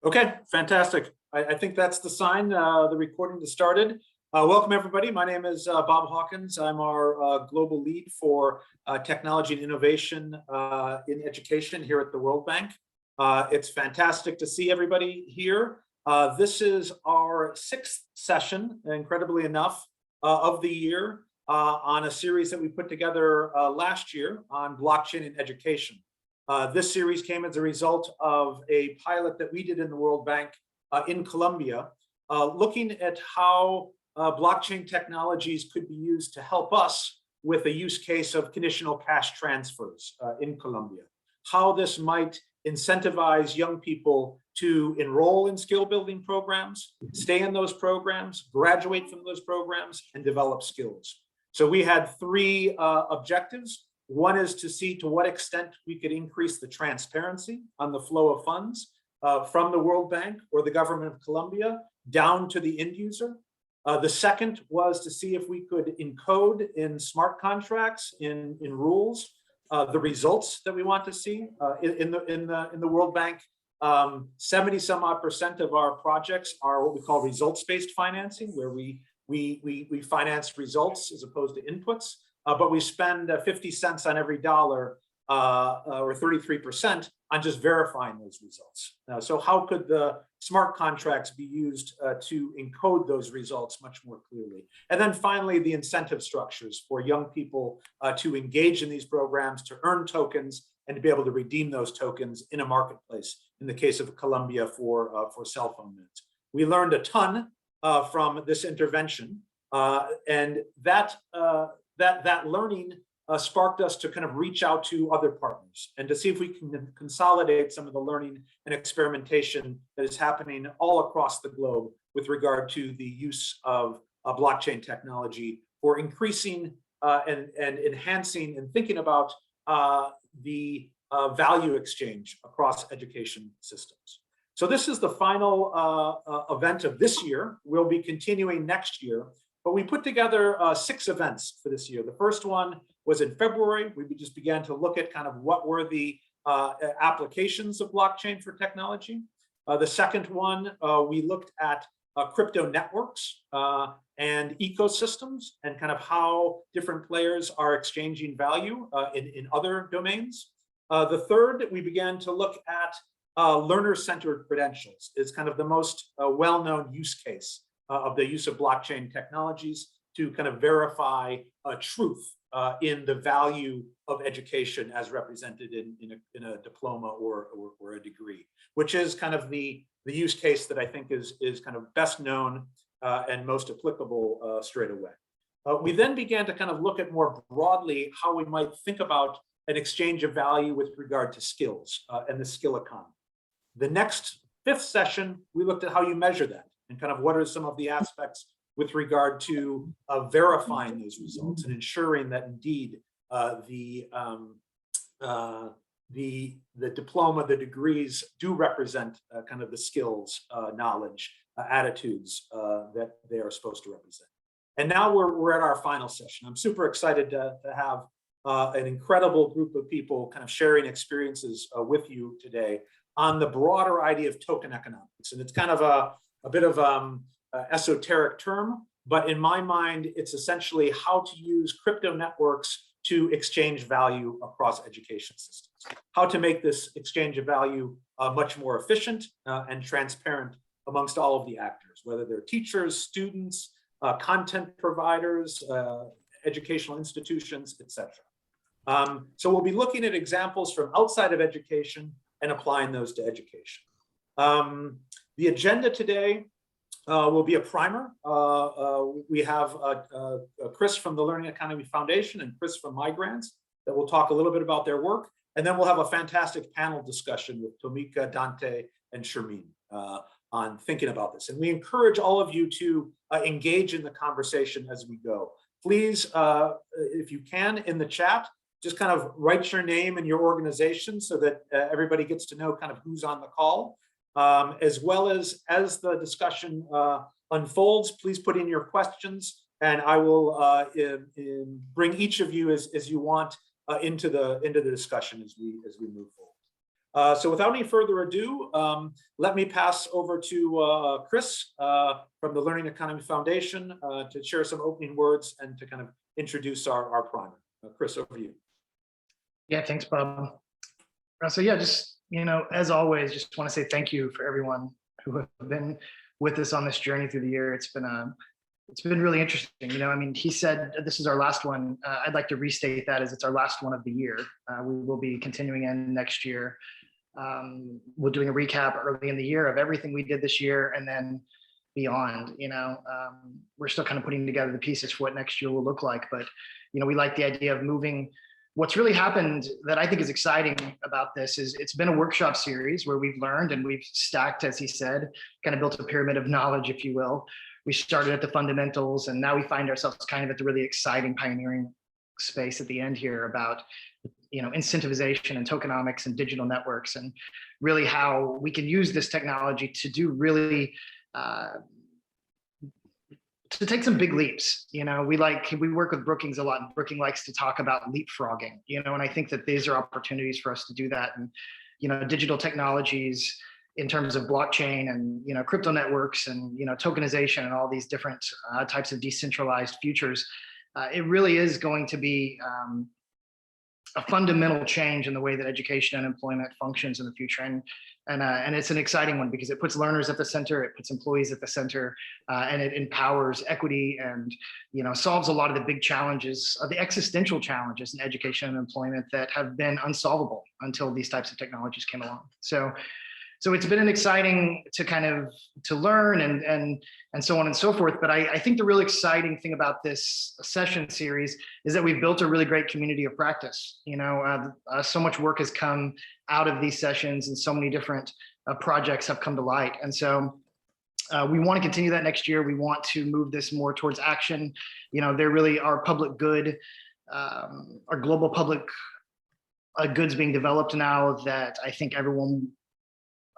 Okay, fantastic. I think that's the sign, the recording has started. Welcome, everybody. My name is Bob Hawkins. I'm our global lead for technology and innovation in education here at the World Bank. It's fantastic to see everybody here. This is our 6th session, incredibly enough, of the year on a series that we put together last year on blockchain in education. This series came as a result of a pilot that we did in the World Bank in Colombia, looking at how blockchain technologies could be used to help us with a use case of conditional cash transfers in Colombia. How this might incentivize young people to enroll in skill building programs, stay in those programs, graduate from those programs, and develop skills. So we had 3 objectives. One is to see to what extent we could increase the transparency on the flow of funds from the World Bank or the government of Colombia down to the end user. The second was to see if we could encode in smart contracts, in rules, the results that we want to see in the World Bank. 70-some-odd% of our projects are what we call results-based financing, where we finance results as opposed to inputs. But we spend 50 cents on every dollar, or 33%, on just verifying those results. So how could the smart contracts be used to encode those results much more clearly? And then finally, the incentive structures for young people to engage in these programs, to earn tokens, and to be able to redeem those tokens in a marketplace, in the case of Colombia for cell phone minutes. We learned a ton from this intervention, and that learning sparked us to kind of reach out to other partners and to see if we can consolidate some of the learning and experimentation that is happening all across the globe with regard to the use of blockchain technology for increasing and enhancing and thinking about the value exchange across education systems. So this is the final event of this year. We'll be continuing next year. But we put together 6 events for this year. The first one was in February. We just began to look at kind of what were the applications of blockchain for technology. The second one, we looked at crypto networks and ecosystems and kind of how different players are exchanging value in other domains. The third, we began to look at learner-centered credentials. It's kind of the most well-known use case of the use of blockchain technologies to kind of verify truth in the value of education as represented in a diploma or a degree, which is kind of the use case that I think is kind of best known and most applicable straight away. We then began to kind of look at more broadly how we might think about an exchange of value with regard to skills and the skill economy. The next 5th session, we looked at how you measure that and kind of what are some of the aspects with regard to verifying those results and ensuring that indeed the diploma, the degrees do represent kind of the skills, knowledge, attitudes that they are supposed to represent. And now we're at our final session. I'm super excited to have an incredible group of people kind of sharing experiences with you today on the broader idea of token economics. And it's kind of a bit of esoteric term, but in my mind, it's essentially how to use crypto networks to exchange value across education systems. How to make this exchange of value much more efficient and transparent amongst all of the actors, whether they're teachers, students, content providers, educational institutions, etc. So we'll be looking at examples from outside of education and applying those to education. The agenda today will be a primer. We have Chris from the Learning Economy Foundation and Chris from MyGrants that will talk a little bit about their work. And then we'll have a fantastic panel discussion with Tamika, Dante, and Shermeen on thinking about this. And we encourage all of you to engage in the conversation as we go. Please, if you can, in the chat, just kind of write your name and your organization so that everybody gets to know kind of who's on the call. As well as the discussion unfolds, please put in your questions, and I will bring each of you as you want into the discussion as we move forward. So without any further ado, let me pass over to Chris from the Learning Economy Foundation to share some opening words and to kind of introduce our primer. Chris, over to you. Yeah, thanks, Bob. So yeah, just, as always, just want to say thank you for everyone who have been with us on this journey through the year. It's been really interesting. I mean, he said this is our last one. I'd like to restate that as it's our last one of the year. We will be continuing in next year. We're doing a recap early in the year of everything we did this year, and then beyond. We're still kind of putting together the pieces for what next year will look like. But we like the idea of moving. What's really happened that I think is exciting about this is it's been a workshop series where we've learned and we've stacked, as he said, kind of built a pyramid of knowledge, if you will. We started at the fundamentals, and now we find ourselves kind of at the really exciting pioneering space at the end here about incentivization and tokenomics and digital networks, and really how we can use this technology to do really to take some big leaps. We work with Brookings a lot, and Brookings likes to talk about leapfrogging, and I think that these are opportunities for us to do that. And digital technologies in terms of blockchain and crypto networks and tokenization and all these different types of decentralized futures, it really is going to be a fundamental change in the way that education and employment functions in the future. And it's an exciting one because it puts learners at the center, it puts employees at the center, and it empowers equity and solves a lot of the big challenges, the existential challenges in education and employment that have been unsolvable until these types of technologies came along. So it's been an exciting to learn and so on and so forth. But I think the really exciting thing about this session series is that we've built a really great community of practice. So much work has come out of these sessions, and so many different projects have come to light. And so we want to continue that next year. We want to move this more towards action. There really are public good, our global public goods being developed now that I think everyone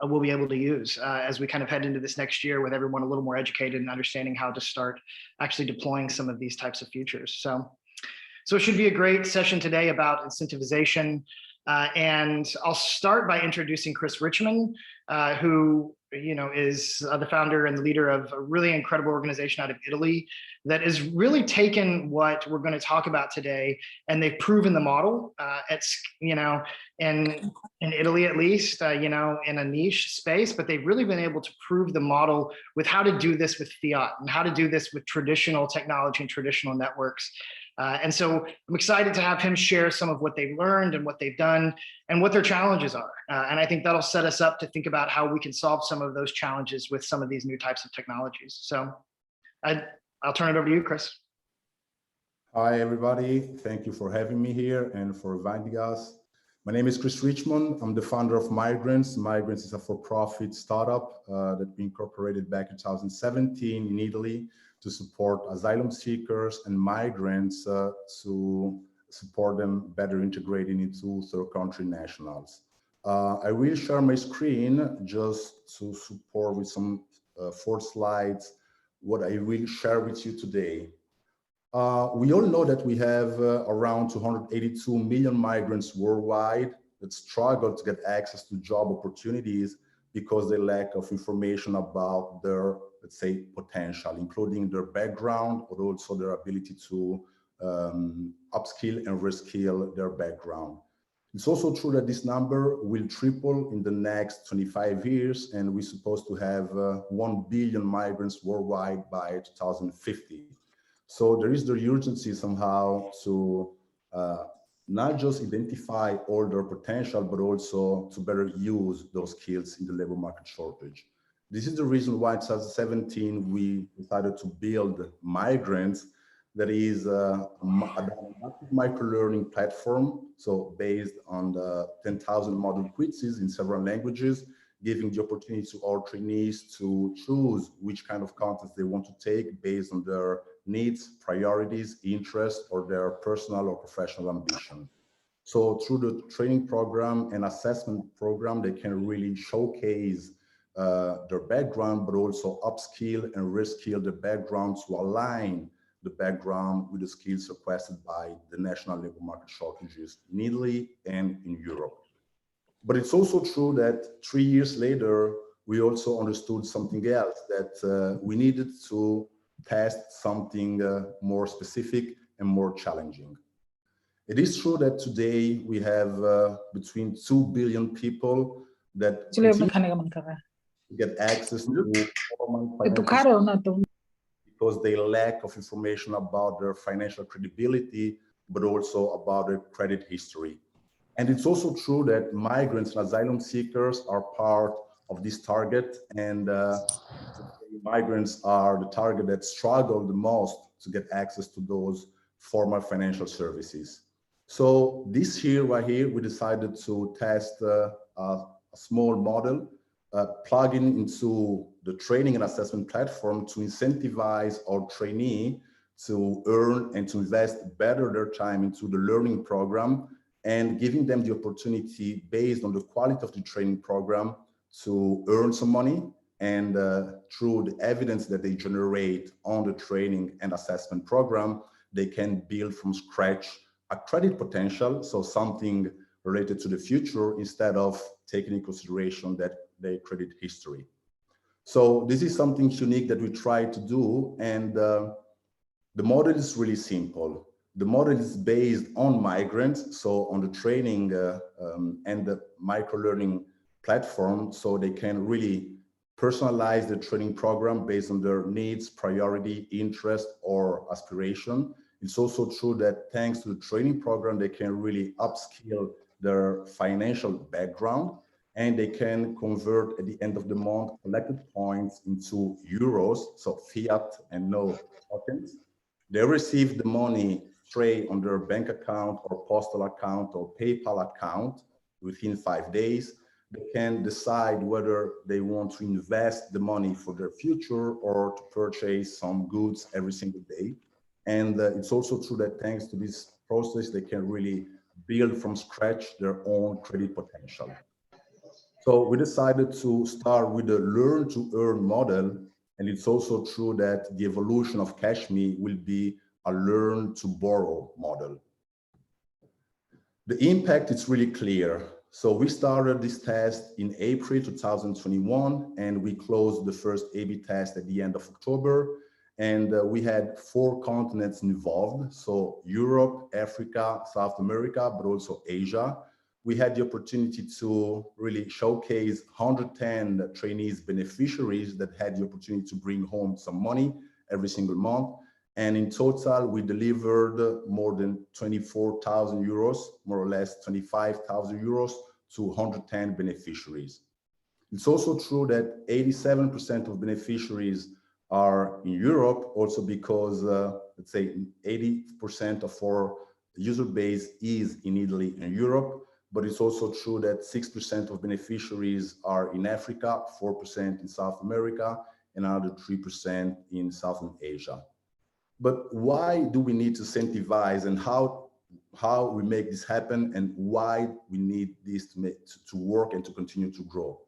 will be able to use as we kind of head into this next year with everyone a little more educated and understanding how to start actually deploying some of these types of futures. So it should be a great session today about incentivization. And I'll start by introducing Chris Richmond, who is the founder and the leader of a really incredible organization out of Italy that has really taken what we're going to talk about today, and they've proven the model in Italy, at least, in a niche space, but they've really been able to prove the model with how to do this with fiat and how to do this with traditional technology and traditional networks. And so I'm excited to have him share some of what they've learned and what they've done and what their challenges are. And I think that'll set us up to think about how we can solve some of those challenges with some of these new types of technologies. So I'll turn it over to you, Chris. Hi, everybody. Thank you for having me here and for inviting us. My name is Chris Richmond. I'm the founder of Migrants. Migrants is a for-profit startup that we incorporated back in 2017 in Italy to support asylum seekers and migrants to support them better integrating into third country nationals. I will share my screen just to support with some 4 slides what I will share with you today. We all know that we have around 282 million migrants worldwide that struggle to get access to job opportunities because they lack of information about their, let's say, potential, including their background, but also their ability to upskill and reskill their background. It's also true that this number will triple in the next 25 years, and we're supposed to have 1 billion migrants worldwide by 2050. So there is the urgency somehow to not just identify all their potential, but also to better use those skills in the labor market shortage. This is the reason why in 2017, we decided to build Migrants, that is a micro-learning platform, so based on the 10,000 model quizzes in several languages, giving the opportunity to our trainees to choose which kind of content they want to take based on their needs, priorities, interests, or their personal or professional ambition. So through the training program and assessment program, they can really showcase their background, but also upskill and reskill the background to align the background with the skills requested by the national labor market shortages in Italy and in Europe. But it's also true that 3 years later, we also understood something else, that we needed to test something more specific and more challenging. It is true that today we have between 2 billion people that continue to get access to formal financial because they lack of information about their financial credibility, but also about their credit history. And it's also true that migrants and asylum seekers are part of this target, and migrants are the target that struggle the most to get access to those formal financial services. So this year, right here, we decided to test a small model plugging into the training and assessment platform to incentivize our trainee to earn and to invest better their time into the learning program, and giving them the opportunity based on the quality of the training program to earn some money, and through the evidence that they generate on the training and assessment program, they can build from scratch a credit potential, so something related to the future instead of taking into consideration that their credit history. So this is something unique that we try to do, and the model is really simple. The model is based on migrants, so on the training and the micro-learning platform, so they can really personalize the training program based on their needs, priority, interest, or aspiration. It's also true that thanks to the training program, they can really upskill their financial background, and they can convert at the end of the month collected points into euros, so fiat and no tokens. They receive the money straight on their bank account or postal account or PayPal account within 5 days. They can decide whether they want to invest the money for their future or to purchase some goods every single day. And it's also true that thanks to this process, they can really build from scratch their own credit potential. So we decided to start with the learn to earn model. And it's also true that the evolution of CashMe will be a learn to borrow model. The impact is really clear. So we started this test in April 2021, and we closed the first A/B test at the end of October. And we had 4 continents involved. So Europe, Africa, South America, but also Asia. We had the opportunity to really showcase 110 trainees beneficiaries that had the opportunity to bring home some money every single month. And in total, we delivered more than 24,000 euros, more or less 25,000 euros to 110 beneficiaries. It's also true that 87% of beneficiaries are in Europe, also because, let's say, 80% of our user base is in Italy and Europe. But it's also true that 6% of beneficiaries are in Africa, 4% in South America, and another 3% in Southern Asia. But why do we need to incentivize, and how we make this happen, and why we need this to work and to continue to grow?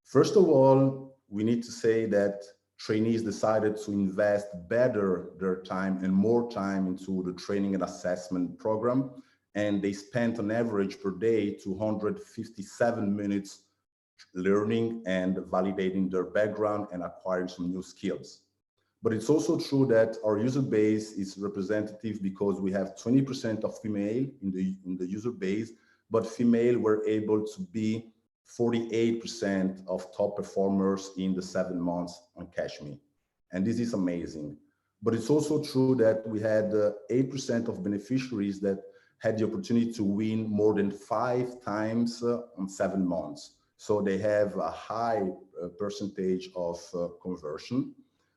First of all, we need to say that trainees decided to invest better their time and more time into the training and assessment program. And they spent on average per day 257 minutes learning and validating their background and acquiring some new skills. But it's also true that our user base is representative because we have 20% of female in the user base, but female were able to be 48% of top performers in the 7 months on CashMe. And this is amazing. But it's also true that we had 8% of beneficiaries that had the opportunity to win more than 5 times on 7 months. So they have a high percentage of conversion.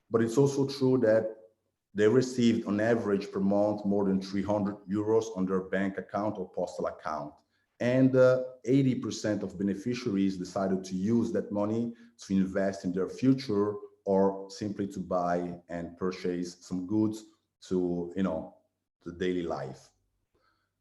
But it's also true that they received on average per month more than 300 euros on their bank account or postal account. And 80% of beneficiaries decided to use that money to invest in their future or simply to buy and purchase some goods to, the daily life.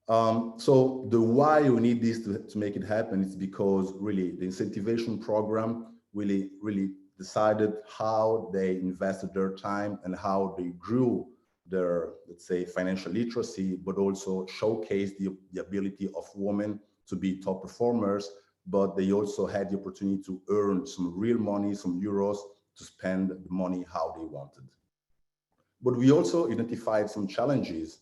So the why we need this to make it happen is because really the incentivization program really decided how they invested their time and how they grew their, let's say, financial literacy, but also showcase the ability of women to be top performers but they also had the opportunity to earn some real money, some euros, to spend the money how they wanted. But we also identified some challenges.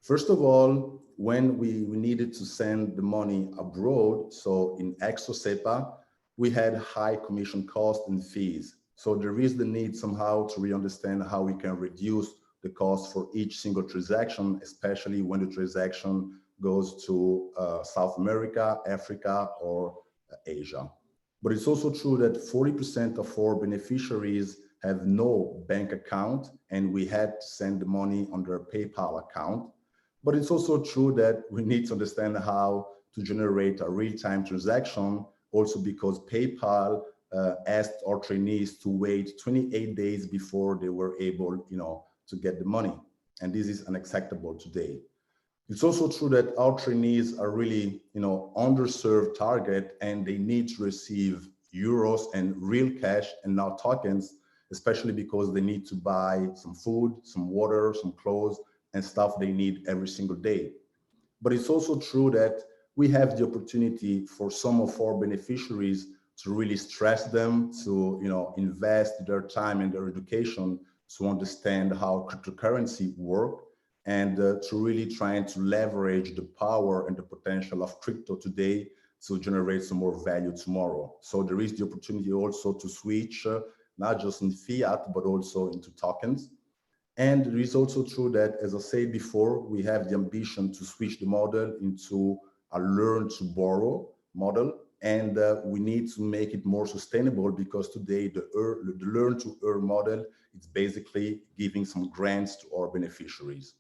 First of all, when we needed to send the money abroad, so in ex-SEPA, we had high commission costs and fees. So there is the need somehow to really understand how we can reduce the cost for each single transaction, especially when the transaction goes to South America, Africa, or Asia. But it's also true that 40% of our beneficiaries have no bank account, and we had to send the money on their PayPal account. But it's also true that we need to understand how to generate a real-time transaction, also because PayPal asked our trainees to wait 28 days before they were able, to get the money. And this is unacceptable today. It's also true that our trainees are really, underserved target, and they need to receive euros and real cash and not tokens, especially because they need to buy some food, some water, some clothes, and stuff they need every single day. But it's also true that we have the opportunity for some of our beneficiaries to really stress them to, invest their time and their education to understand how cryptocurrency work, and to really trying to leverage the power and the potential of crypto today to generate some more value tomorrow. So there is the opportunity also to switch not just in fiat, but also into tokens. And it is also true that, as I said before, we have the ambition to switch the model into a learn to borrow model. And we need to make it more sustainable, because today the learn to earn model is basically giving some grants to our beneficiaries.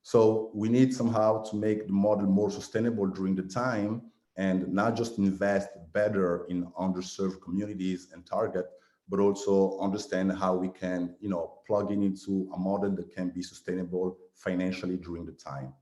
So we need somehow to make the model more sustainable during the time, and not just invest better in underserved communities and target, but also understand how we can, plug in into a model that can be sustainable financially during the time.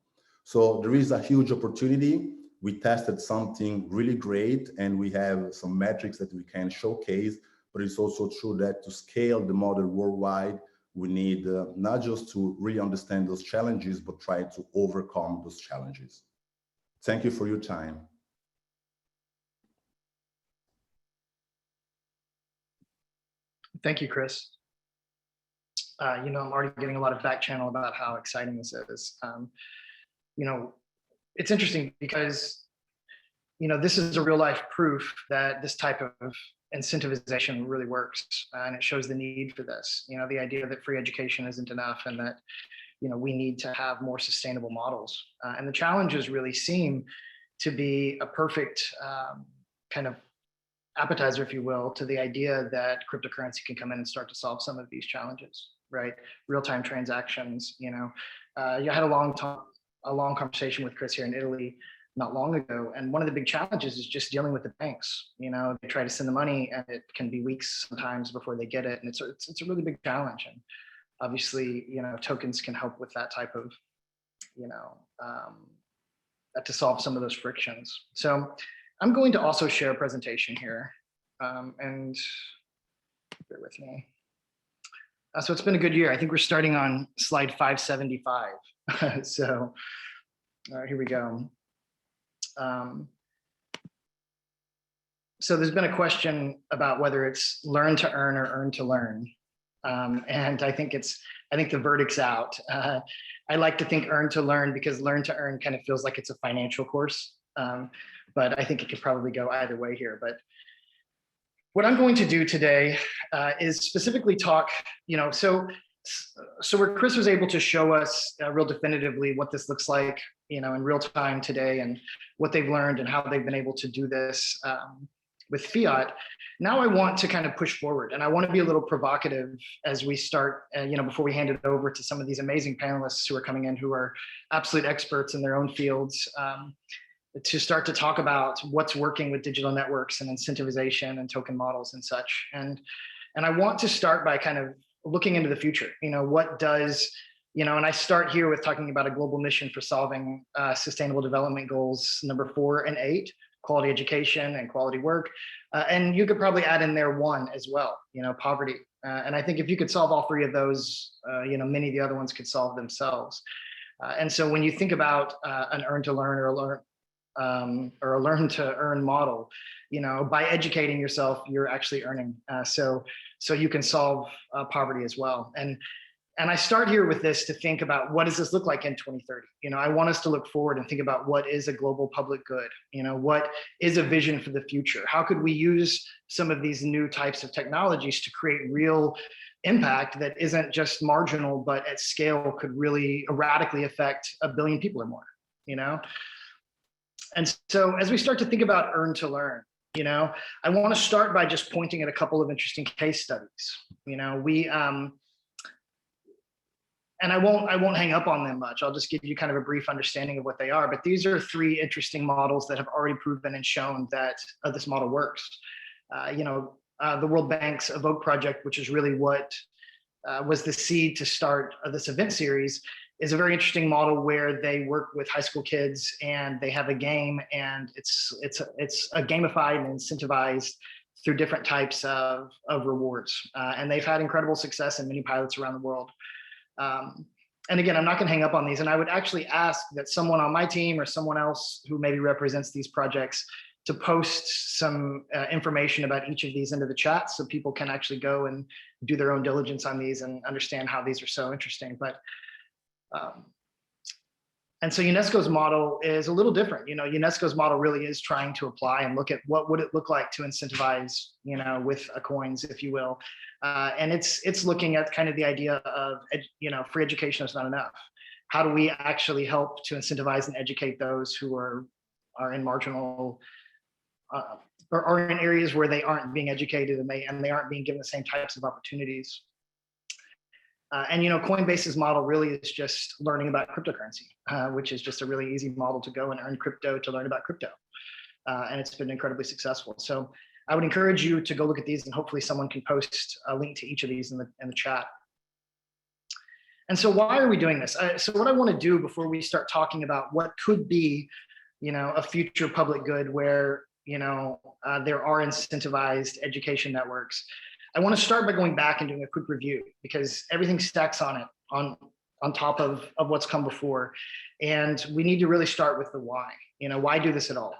So there is a huge opportunity. We tested something really great, and we have some metrics that we can showcase, but it's also true that to scale the model worldwide, we need not just to really understand those challenges, but try to overcome those challenges. Thank you for your time. Thank you, Chris. I'm already getting a lot of back channel about how exciting this is. It's interesting because, this is a real life proof that this type of incentivization really works, and it shows the need for this. The idea that free education isn't enough, and that, we need to have more sustainable models. And the challenges really seem to be a perfect kind of appetizer, if you will, to the idea that cryptocurrency can come in and start to solve some of these challenges, right? Real-time transactions. I had a long conversation with Chris here in Italy not long ago, and one of the big challenges is just dealing with the banks. They try to send the money, and it can be weeks sometimes before they get it, and it's a really big challenge. And obviously, tokens can help with that type of, to solve some of those frictions. So I'm going to also share a presentation here, and bear with me. So it's been a good year. I think we're starting on slide 575. So here we go. So there's been a question about whether it's learn to earn or earn to learn. And I think the verdict's out. I like to think earn to learn, because learn to earn kind of feels like it's a financial course. But I think it could probably go either way here. But what I'm going to do today is specifically talk, so where Chris was able to show us real definitively what this looks like, in real time today, and what they've learned and how they've been able to do this with fiat. Now I want to kind of push forward, and I want to be a little provocative as we start, before we hand it over to some of these amazing panelists who are coming in, who are absolute experts in their own fields, to start to talk about what's working with digital networks and incentivization and token models and such. And I want to start by kind of looking into the future. What does, and I start here with talking about a global mission for solving sustainable development goals number 4 and 8, quality education and quality work. And you could probably add in there 1 as well, poverty. And I think if you could solve all 3 of those, many of the other ones could solve themselves. And so when you think about an earn to learn or or a learn to earn model. By educating yourself, you're actually earning. So you can solve poverty as well. And I start here with this to think about, what does this look like in 2030? I want us to look forward and think about what is a global public good? What is a vision for the future? How could we use some of these new types of technologies to create real impact that isn't just marginal, but at scale could really radically affect 1 billion people or more, And so as we start to think about earn to learn, I want to start by just pointing at a couple of interesting case studies. And I won't hang up on them much. I'll just give you kind of a brief understanding of what they are. But these are 3 interesting models that have already proven and shown that this model works. The World Bank's Evoke project, which is really what was the seed to start this event series, is a very interesting model where they work with high school kids and they have a game, and it's a gamified and incentivized through different types of rewards. And they've had incredible success in many pilots around the world. And again, I'm not going to hang up on these, and I would actually ask that someone on my team or someone else who maybe represents these projects to post some information about each of these into the chat, so people can actually go and do their own diligence on these and understand how these are so interesting. And so UNESCO's model is a little different. UNESCO's model really is trying to apply and look at what would it look like to incentivize, with coins, if you will. And it's looking at kind of the idea of, free education is not enough. How do we actually help to incentivize and educate those who are in marginal or are in areas where they aren't being educated and they aren't being given the same types of opportunities? And Coinbase's model really is just learning about cryptocurrency, which is just a really easy model to go and earn crypto to learn about crypto. And it's been incredibly successful. So I would encourage you to go look at these, and hopefully someone can post a link to each of these in the chat. And so why are we doing this? So what I want to do before we start talking about what could be, a future public good where, there are incentivized education networks, I want to start by going back and doing a quick review, because everything stacks on it, on top of what's come before. And we need to really start with the why. Why do this at all?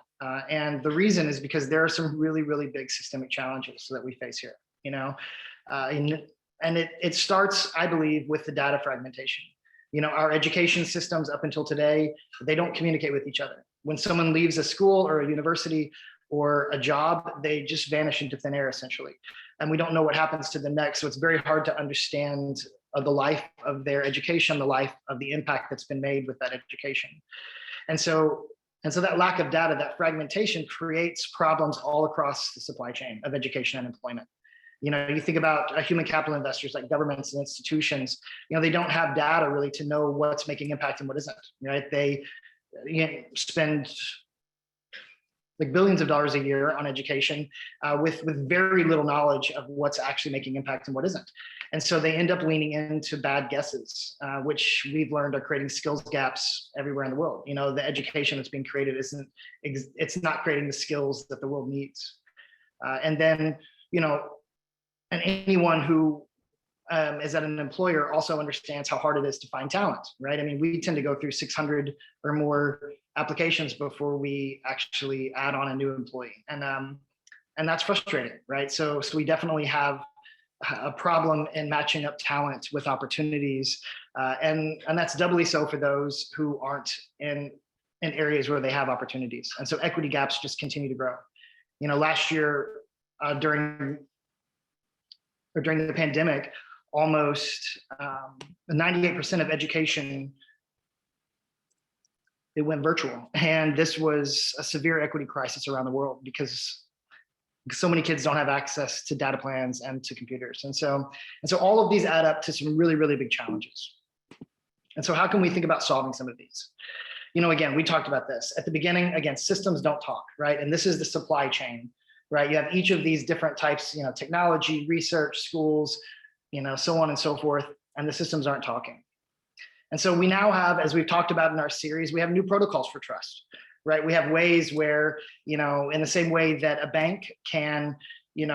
And the reason is because there are some really, really big systemic challenges that we face here. And it starts, I believe, with the data fragmentation. Our education systems up until today, they don't communicate with each other. When someone leaves a school or a university or a job, they just vanish into thin air, essentially. And we don't know what happens to the next. So it's very hard to understand the life of their education, the life of the impact that's been made with that education. And so that lack of data, that fragmentation, creates problems all across the supply chain of education and employment. You think about human capital investors like governments and institutions, they don't have data really to know what's making impact and what isn't, right? They spend like billions of dollars a year on education with very little knowledge of what's actually making impact and what isn't. And so they end up leaning into bad guesses, which we've learned are creating skills gaps everywhere in the world. The education that's being created it's not creating the skills that the world needs. And then, and anyone who is at an employer also understands how hard it is to find talent, right? I mean, we tend to go through 600 or more applications before we actually add on a new employee. And that's frustrating, right? So we definitely have a problem in matching up talent with opportunities. And that's doubly so for those who aren't in areas where they have opportunities. And so equity gaps just continue to grow. Last year during the pandemic, almost 98% of education, it went virtual. And this was a severe equity crisis around the world because so many kids don't have access to data plans and to computers. And so all of these add up to some really, really big challenges. And so how can we think about solving some of these? Again, we talked about this at the beginning. Again, systems don't talk, right? And this is the supply chain, right? You have each of these different types, technology, research, schools, so on and so forth, and the systems aren't talking. And so we now have, as we've talked about in our series, we have new protocols for trust, right? We have ways where, in the same way that a bank can,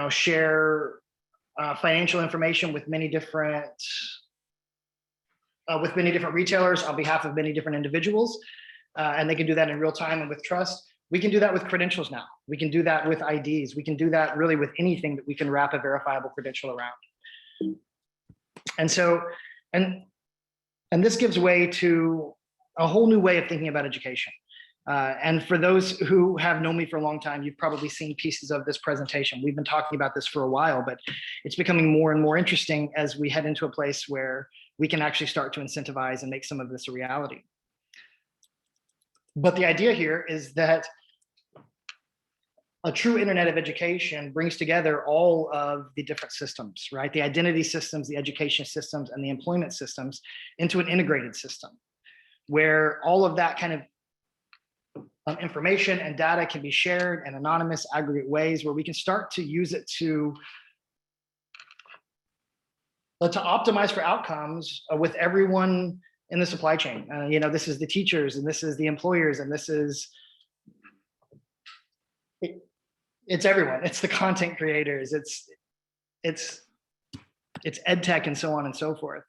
share financial information with many different retailers on behalf of many different individuals, and they can do that in real time and with trust. We can do that with credentials now. We can do that with IDs. We can do that really with anything that we can wrap a verifiable credential around. And so, and this gives way to a whole new way of thinking about education. And for those who have known me for a long time, you've probably seen pieces of this presentation. We've been talking about this for a while, but it's becoming more and more interesting as we head into a place where we can actually start to incentivize and make some of this a reality. But the idea here is that a true internet of education brings together all of the different systems, right? The identity systems, the education systems, and the employment systems into an integrated system where all of that kind of information and data can be shared in anonymous aggregate ways where we can start to use it to optimize for outcomes with everyone in the supply chain. This is the teachers, and this is the employers, and this is, it's everyone. It's the content creators. It's EdTech and so on and so forth.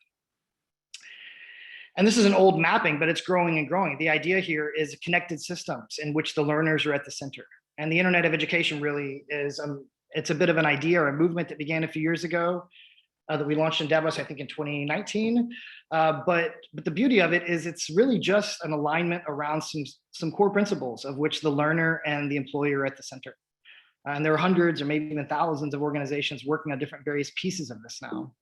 And this is an old mapping, but it's growing and growing. The idea here is connected systems in which the learners are at the center. And the Internet of Education really is, it's a bit of an idea or a movement that began a few years ago that we launched in Davos, I think in 2019. But the beauty of it is it's really just an alignment around some core principles of which the learner and the employer are at the center. And there are hundreds or maybe even thousands of organizations working on different various pieces of this now.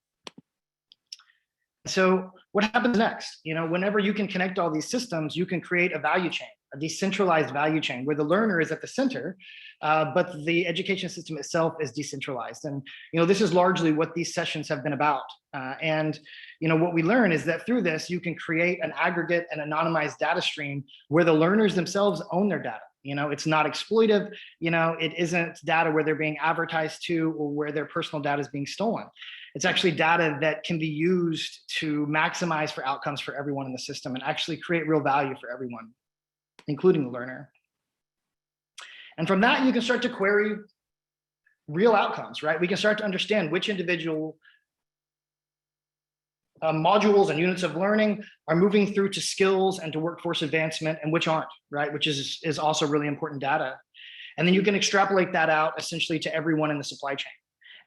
So what happens next? Whenever you can connect all these systems, you can create a value chain, a decentralized value chain where the learner is at the center, but the education system itself is decentralized. And this is largely what these sessions have been about. And what we learn is that through this, you can create an aggregate and anonymized data stream where the learners themselves own their data. It's not exploitive. It isn't data where they're being advertised to or where their personal data is being stolen. It's actually data that can be used to maximize for outcomes for everyone in the system and actually create real value for everyone, including the learner. And from that, you can start to query real outcomes, right? We can start to understand which individual modules and units of learning are moving through to skills and to workforce advancement and which aren't, right? Which is also really important data. And then you can extrapolate that out essentially to everyone in the supply chain.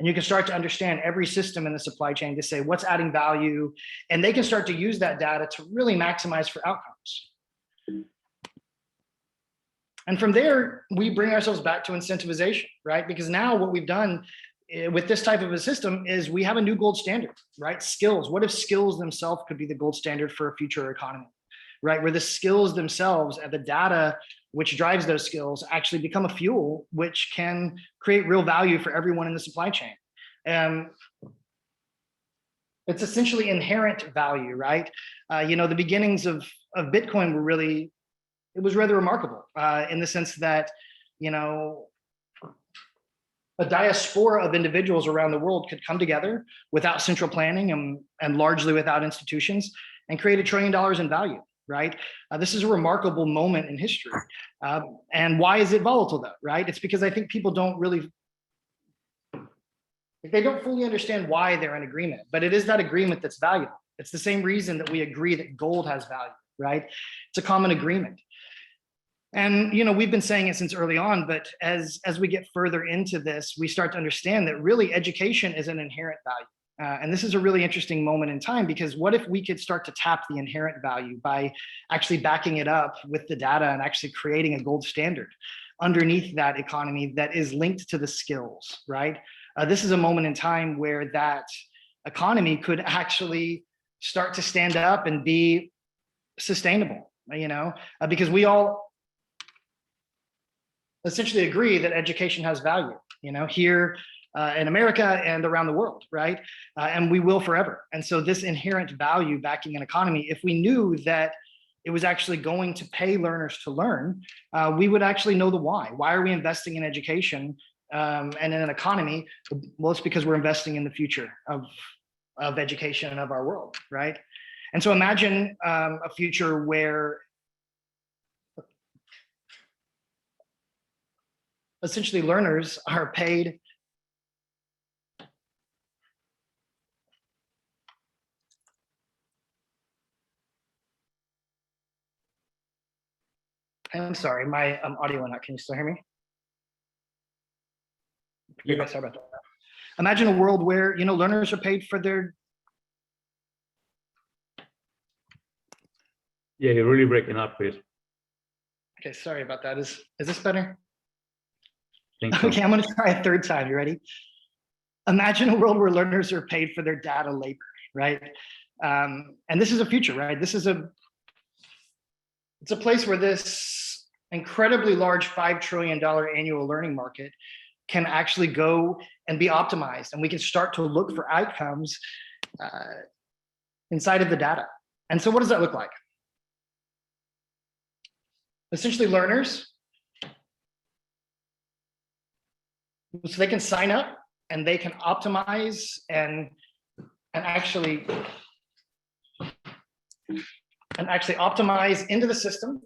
And you can start to understand every system in the supply chain to say what's adding value, and they can start to use that data to really maximize for outcomes. And from there, we bring ourselves back to incentivization, right? Because now what we've done with this type of a system is we have a new gold standard, right? Skills. What if skills themselves could be the gold standard for a future economy, right? Where the skills themselves and the data which drives those skills actually become a fuel which can create real value for everyone in the supply chain. It's essentially inherent value, right? The beginnings of Bitcoin were really, it was rather remarkable in the sense that, a diaspora of individuals around the world could come together without central planning and largely without institutions and create $1 trillion in value, right? This is a remarkable moment in history. And why is it volatile though, right? It's because I think people don't really, they don't fully understand why they're in agreement, but it is that agreement that's valuable. It's the same reason that we agree that gold has value, right? It's a common agreement. And we've been saying it since early on, but as we get further into this, we start to understand that really education is an inherent value. And this is a really interesting moment in time, because what if we could start to tap the inherent value by actually backing it up with the data and actually creating a gold standard underneath that economy that is linked to the skills, right? This is a moment in time where that economy could actually start to stand up and be sustainable, because we all essentially agree that education has value, here in America and around the world, right? And we will forever. And so this inherent value backing an economy, if we knew that it was actually going to pay learners to learn, we would actually know the why. Why are we investing in education and in an economy? Well, it's because we're investing in the future of education and of our world, right? And so imagine a future where essentially learners are paid I'm sorry, my audio went out. Can you still hear me? Yeah. Sorry about that. Imagine a world where, you know, learners are paid for their. Yeah, you're really breaking up, Chris. Okay, sorry about that. Is this better? Think so. Okay, I'm gonna try a third time. You ready? Imagine a world where learners are paid for their data labor, right? And this is a future, right? It's a place where this incredibly large $5 trillion annual learning market can actually go and be optimized, and we can start to look for outcomes inside of the data. And so what does that look like? Essentially learners, so they can sign up and they can optimize and actually optimize into the system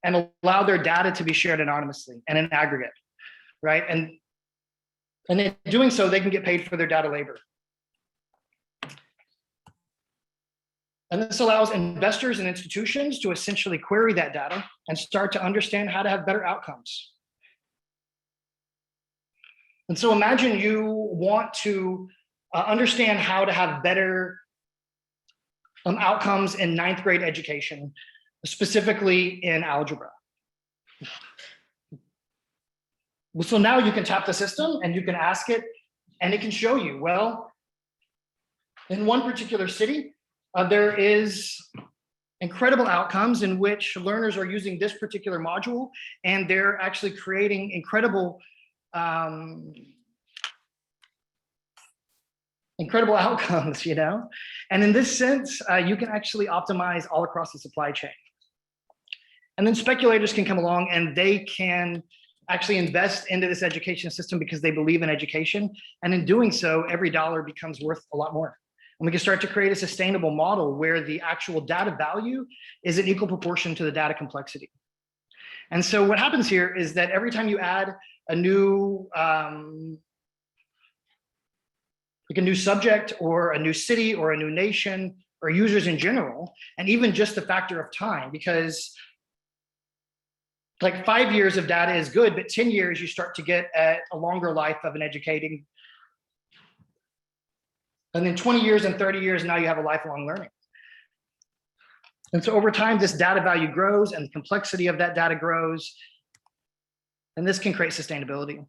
and allow their data to be shared anonymously and in aggregate, right? And in doing so, they can get paid for their data labor. And this allows investors and institutions to essentially query that data and start to understand how to have better outcomes. And so imagine you want to understand how to have better outcomes in ninth grade education, specifically in algebra. So now you can tap the system and you can ask it, and it can show you, well, in one particular city, there is incredible outcomes in which learners are using this particular module, and they're actually creating incredible outcomes, you know? And in this sense, you can actually optimize all across the supply chain. And then speculators can come along and they can actually invest into this education system because they believe in education. And in doing so, every dollar becomes worth a lot more. And we can start to create a sustainable model where the actual data value is in equal proportion to the data complexity. And so what happens here is that every time you add a new, like a new subject or a new city or a new nation or users in general, and even just the factor of time, because like 5 years of data is good, but 10 years you start to get at a longer life of an educating. And then 20 years and 30 years, now you have a lifelong learning. And so over time, this data value grows and the complexity of that data grows. And this can create sustainability.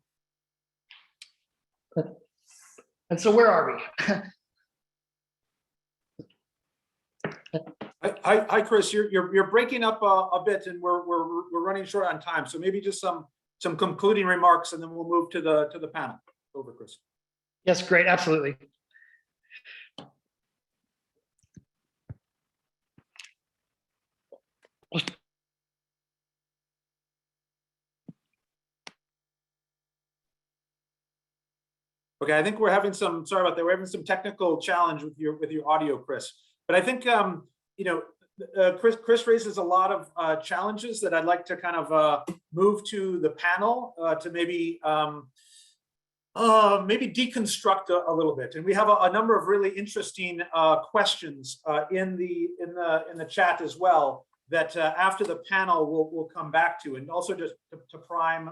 And so where are we? Hi, Chris. You're breaking up a bit, and we're running short on time. So maybe just some concluding remarks, and then we'll move to the panel. Over, Chris. Yes, great, absolutely. Okay, I think we're having some, sorry about that, we're having some technical challenge with your audio, Chris. But I think, you know, Chris raises a lot of challenges that I'd like to kind of move to the panel to maybe deconstruct a little bit. And we have a number of really interesting questions in the chat as well that after the panel we'll come back to. And also just to prime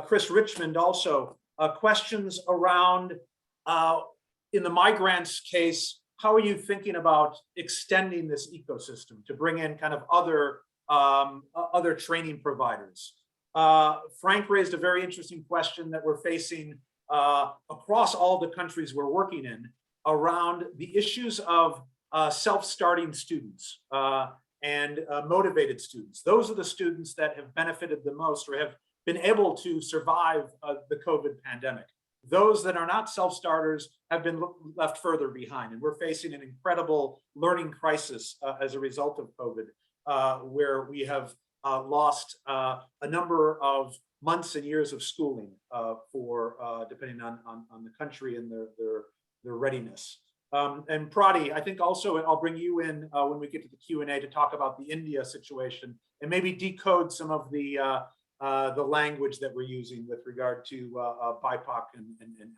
Chris Richmond also, questions around, in the migrants case, how are you thinking about extending this ecosystem to bring in kind of other training providers? Frank raised a very interesting question that we're facing across all the countries we're working in around the issues of self-starting students and motivated students. Those are the students that have benefited the most or have been able to survive the COVID pandemic. Those that are not self-starters have been left further behind. And we're facing an incredible learning crisis as a result of COVID, where we have lost a number of months and years of schooling for depending on the country and their readiness. And Prati, I think also I'll bring you in when we get to the Q&A to talk about the India situation and maybe decode some of the language that we're using with regard to BIPOC and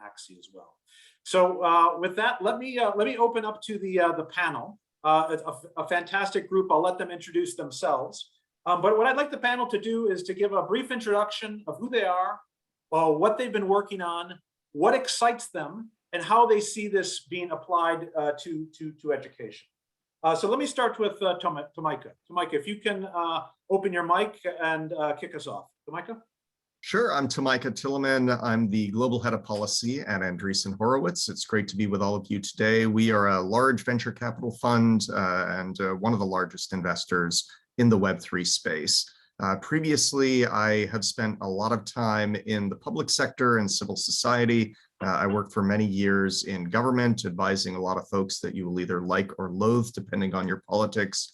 AXI as well. So with that, let me open up to the panel. A fantastic group. I'll let them introduce themselves. But what I'd like the panel to do is to give a brief introduction of who they are, what they've been working on, what excites them, and how they see this being applied to education. So let me start with Tamika. Tamika, if you can open your mic and kick us off. Tamika? Sure, I'm Tamika Tillemann. I'm the Global Head of Policy at Andreessen Horowitz. It's great to be with all of you today. We are a large venture capital fund and one of the largest investors in the Web3 space. Previously, I have spent a lot of time in the public sector and civil society. I worked for many years in government, advising a lot of folks that you will either like or loathe, depending on your politics,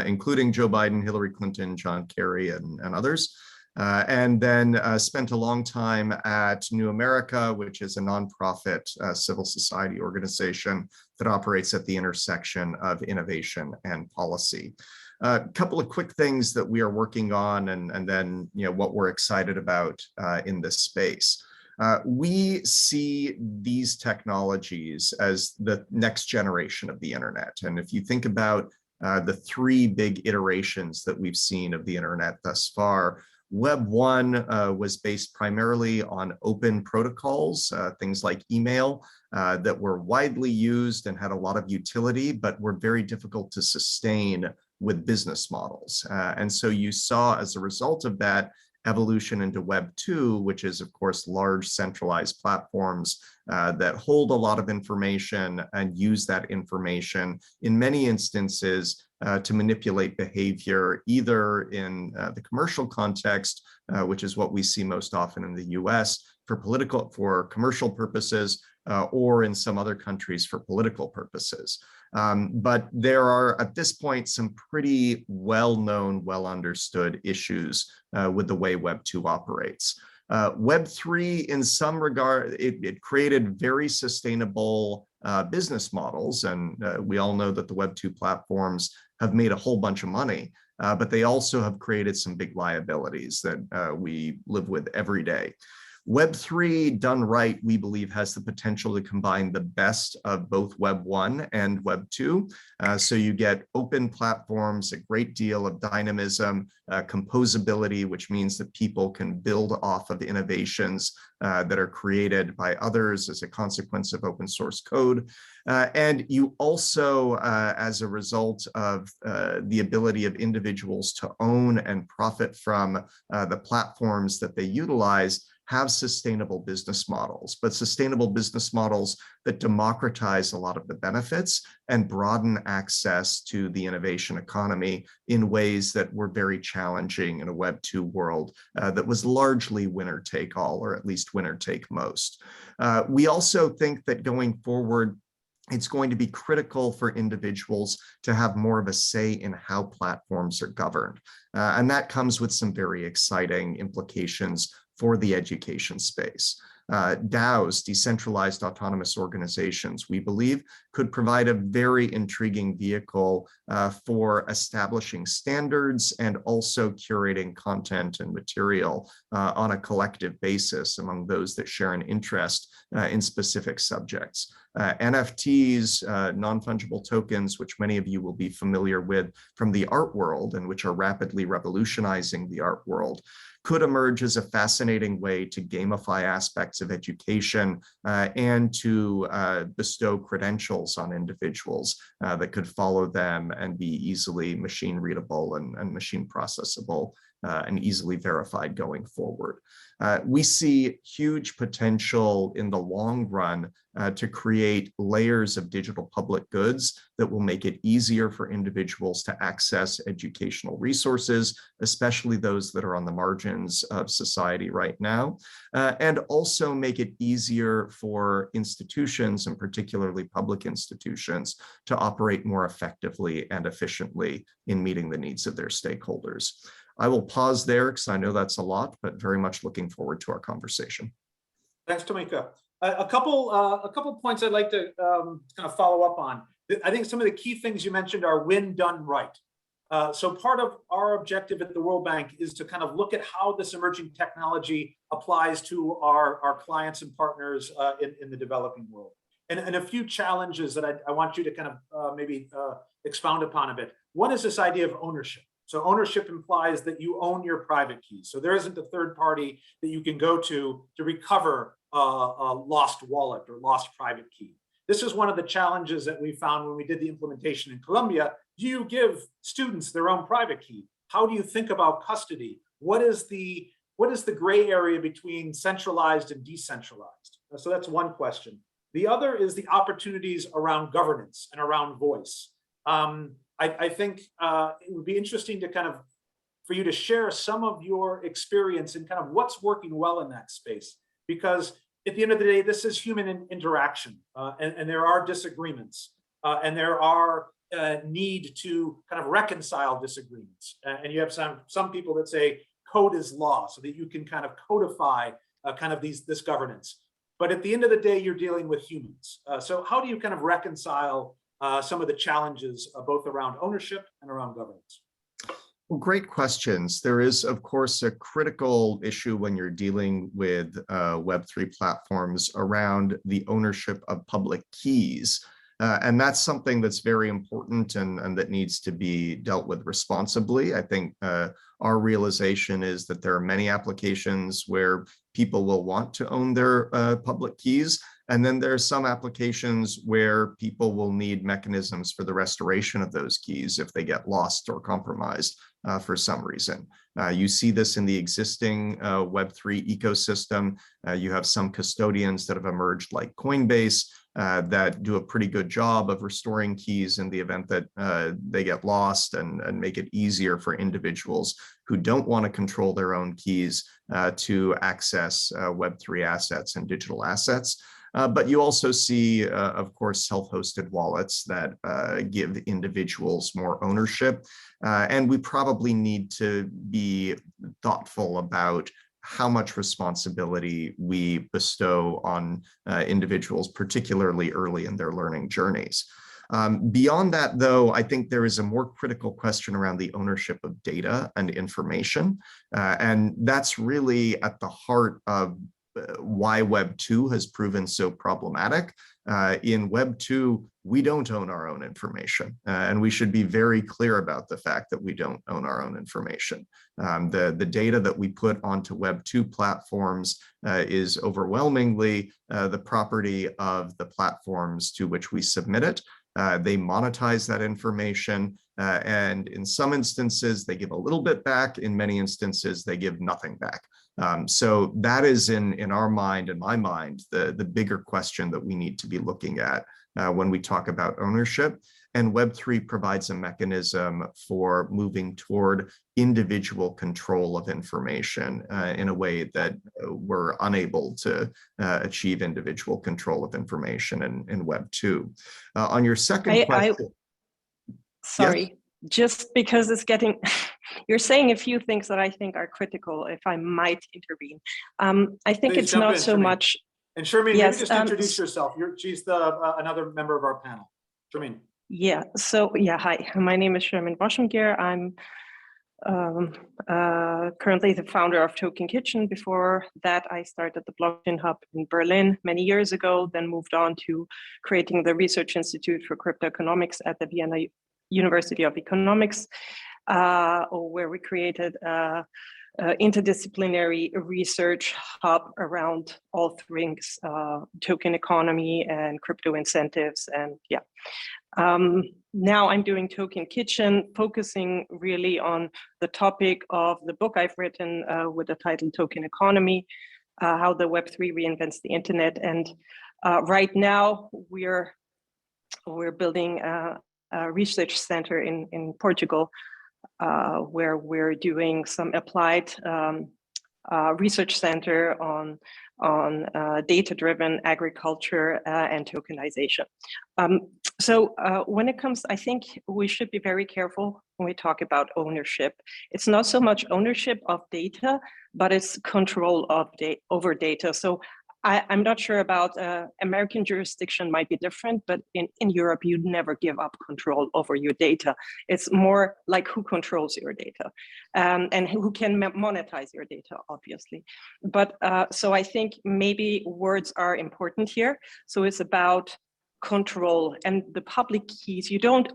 including Joe Biden, Hillary Clinton, John Kerry, and others. And then spent a long time at New America, which is a nonprofit civil society organization that operates at the intersection of innovation and policy. A couple of quick things that we are working on, and then what we're excited about in this space. We see these technologies as the next generation of the internet. And if you think about the three big iterations that we've seen of the internet thus far, Web 1 was based primarily on open protocols, things like email, that were widely used and had a lot of utility, but were very difficult to sustain with business models. And so you saw, as a result of that, evolution into Web 2, which is, of course, large centralized platforms that hold a lot of information and use that information in many instances to manipulate behavior, either in the commercial context, which is what we see most often in the US for commercial purposes, or in some other countries for political purposes. But there are, at this point, some pretty well-known, well-understood issues with the way Web 2 operates. Web 3, in some regard, it created very sustainable business models, and we all know that the Web 2 platforms have made a whole bunch of money, but they also have created some big liabilities that we live with every day. Web 3, done right, we believe, has the potential to combine the best of both Web 1 and Web 2. So you get open platforms, a great deal of dynamism, composability, which means that people can build off of innovations that are created by others as a consequence of open source code. And you also, as a result of the ability of individuals to own and profit from the platforms that they utilize, have sustainable business models, but sustainable business models that democratize a lot of the benefits and broaden access to the innovation economy in ways that were very challenging in a Web 2 world that was largely winner take all, or at least winner take most. We also think that going forward, it's going to be critical for individuals to have more of a say in how platforms are governed. And that comes with some very exciting implications for the education space. DAOs, decentralized autonomous organizations, we believe could provide a very intriguing vehicle for establishing standards and also curating content and material on a collective basis among those that share an interest in specific subjects. NFTs, non-fungible tokens, which many of you will be familiar with from the art world and which are rapidly revolutionizing the art world, could emerge as a fascinating way to gamify aspects of education and to bestow credentials on individuals that could follow them and be easily machine readable and machine processable and easily verified going forward. We see huge potential in the long run to create layers of digital public goods that will make it easier for individuals to access educational resources, especially those that are on the margins of society right now, and also make it easier for institutions, and particularly public institutions, to operate more effectively and efficiently in meeting the needs of their stakeholders. I will pause there because I know that's a lot, but very much looking forward to our conversation. Thanks, Tamika. A couple points I'd like to kind of follow up on. I think some of the key things you mentioned are when done right. So part of our objective at the World Bank is to kind of look at how this emerging technology applies to our clients and partners in the developing world. And a few challenges that I want you to kind of maybe expound upon a bit. One is this idea of ownership. So ownership implies that you own your private key. So there isn't a third party that you can go to recover a lost wallet or lost private key. This is one of the challenges that we found when we did the implementation in Colombia. Do you give students their own private key? How do you think about custody? What is the gray area between centralized and decentralized? So that's one question. The other is the opportunities around governance and around voice. I think it would be interesting to for you to share some of your experience and what's working well in that space. Because at the end of the day, this is human interaction, and there are disagreements, and there are need to reconcile disagreements. And you have some people that say code is law, so that you can codify this governance. But at the end of the day, you're dealing with humans. So how do you reconcile some of the challenges both around ownership and around governance? Well, great questions. There is, of course, a critical issue when you're dealing with Web3 platforms around the ownership of public keys. And that's something that's very important and that needs to be dealt with responsibly. I think our realization is that there are many applications where people will want to own their public keys. And then there are some applications where people will need mechanisms for the restoration of those keys if they get lost or compromised for some reason. You see this in the existing Web3 ecosystem. You have some custodians that have emerged like Coinbase that do a pretty good job of restoring keys in the event that they get lost and make it easier for individuals who don't want to control their own keys to access Web3 assets and digital assets. But you also see, of course, self-hosted wallets that give individuals more ownership. And we probably need to be thoughtful about how much responsibility we bestow on individuals, particularly early in their learning journeys. Beyond that, though, I think there is a more critical question around the ownership of data and information. And that's really at the heart of why Web 2 has proven so problematic. In Web 2, we don't own our own information, and we should be very clear about the fact that we don't own our own information. The data that we put onto Web 2 platforms is overwhelmingly the property of the platforms to which we submit it. They monetize that information, and in some instances, they give a little bit back. In many instances, they give nothing back. So that is in our mind, in my mind, the bigger question that we need to be looking at when we talk about ownership. And Web3 provides a mechanism for moving toward individual control of information in a way that we're unable to achieve individual control of information in Web 2. On your second question. Sorry, yes? Just because it's getting, you're saying a few things that I think are critical, if I might intervene. I think Please it's jump not in, so Shermeen. much. And Shermeen, Yes, maybe just introduce yourself. She's another member of our panel. Shermeen. Yeah, so yeah, hi, my name is Shermeen Boschengier. I'm currently the founder of Token Kitchen. Before that, I started the Blockchain Hub in Berlin many years ago, then moved on to creating the Research Institute for Crypto Economics at the Vienna University of Economics, where we created interdisciplinary research hub around all things token economy and crypto incentives. And yeah, now I'm doing Token Kitchen, focusing really on the topic of the book I've written with the title Token Economy, how the Web3 reinvents the internet. And right now we're building a research center in Portugal, where we're doing some applied research center on data-driven agriculture and tokenization. So when it comes, I think we should be very careful when we talk about ownership. It's not so much ownership of data, but it's control of over data. So I'm not sure about American jurisdiction might be different, but in Europe, you'd never give up control over your data. It's more like who controls your data and who can monetize your data, obviously. But so I think maybe words are important here. So it's about control and the public keys. You don't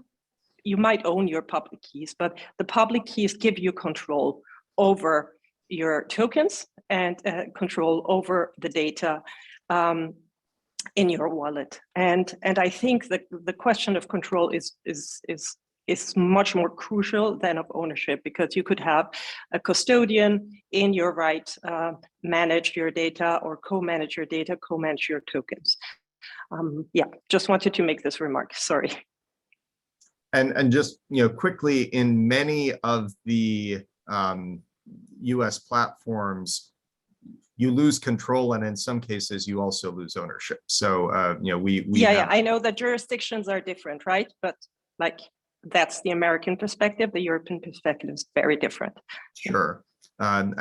you might own your public keys, but the public keys give you control over your tokens and control over the data in your wallet. And I think that the question of control is much more crucial than of ownership, because you could have a custodian in your right manage your data, or co-manage your data, co-manage your tokens. Yeah, just wanted to make this remark, sorry. And just, quickly, in many of the US platforms, you lose control, and in some cases you also lose ownership. So we yeah, I know that jurisdictions are different, right? But like, that's the American perspective. The European perspective is very different. Sure.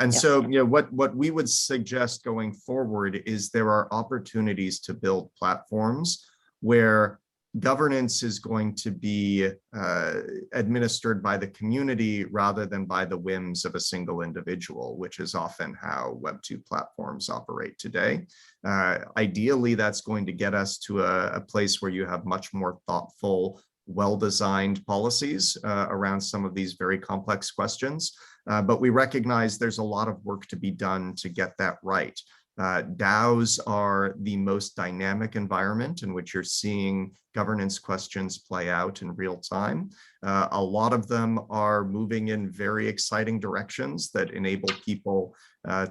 So what we would suggest going forward is there are opportunities to build platforms where governance is going to be administered by the community rather than by the whims of a single individual, which is often how Web2 platforms operate today. Ideally, that's going to get us to a place where you have much more thoughtful, well-designed policies around some of these very complex questions. But we recognize there's a lot of work to be done to get that right. DAOs are the most dynamic environment in which you're seeing governance questions play out in real time. A lot of them are moving in very exciting directions that enable people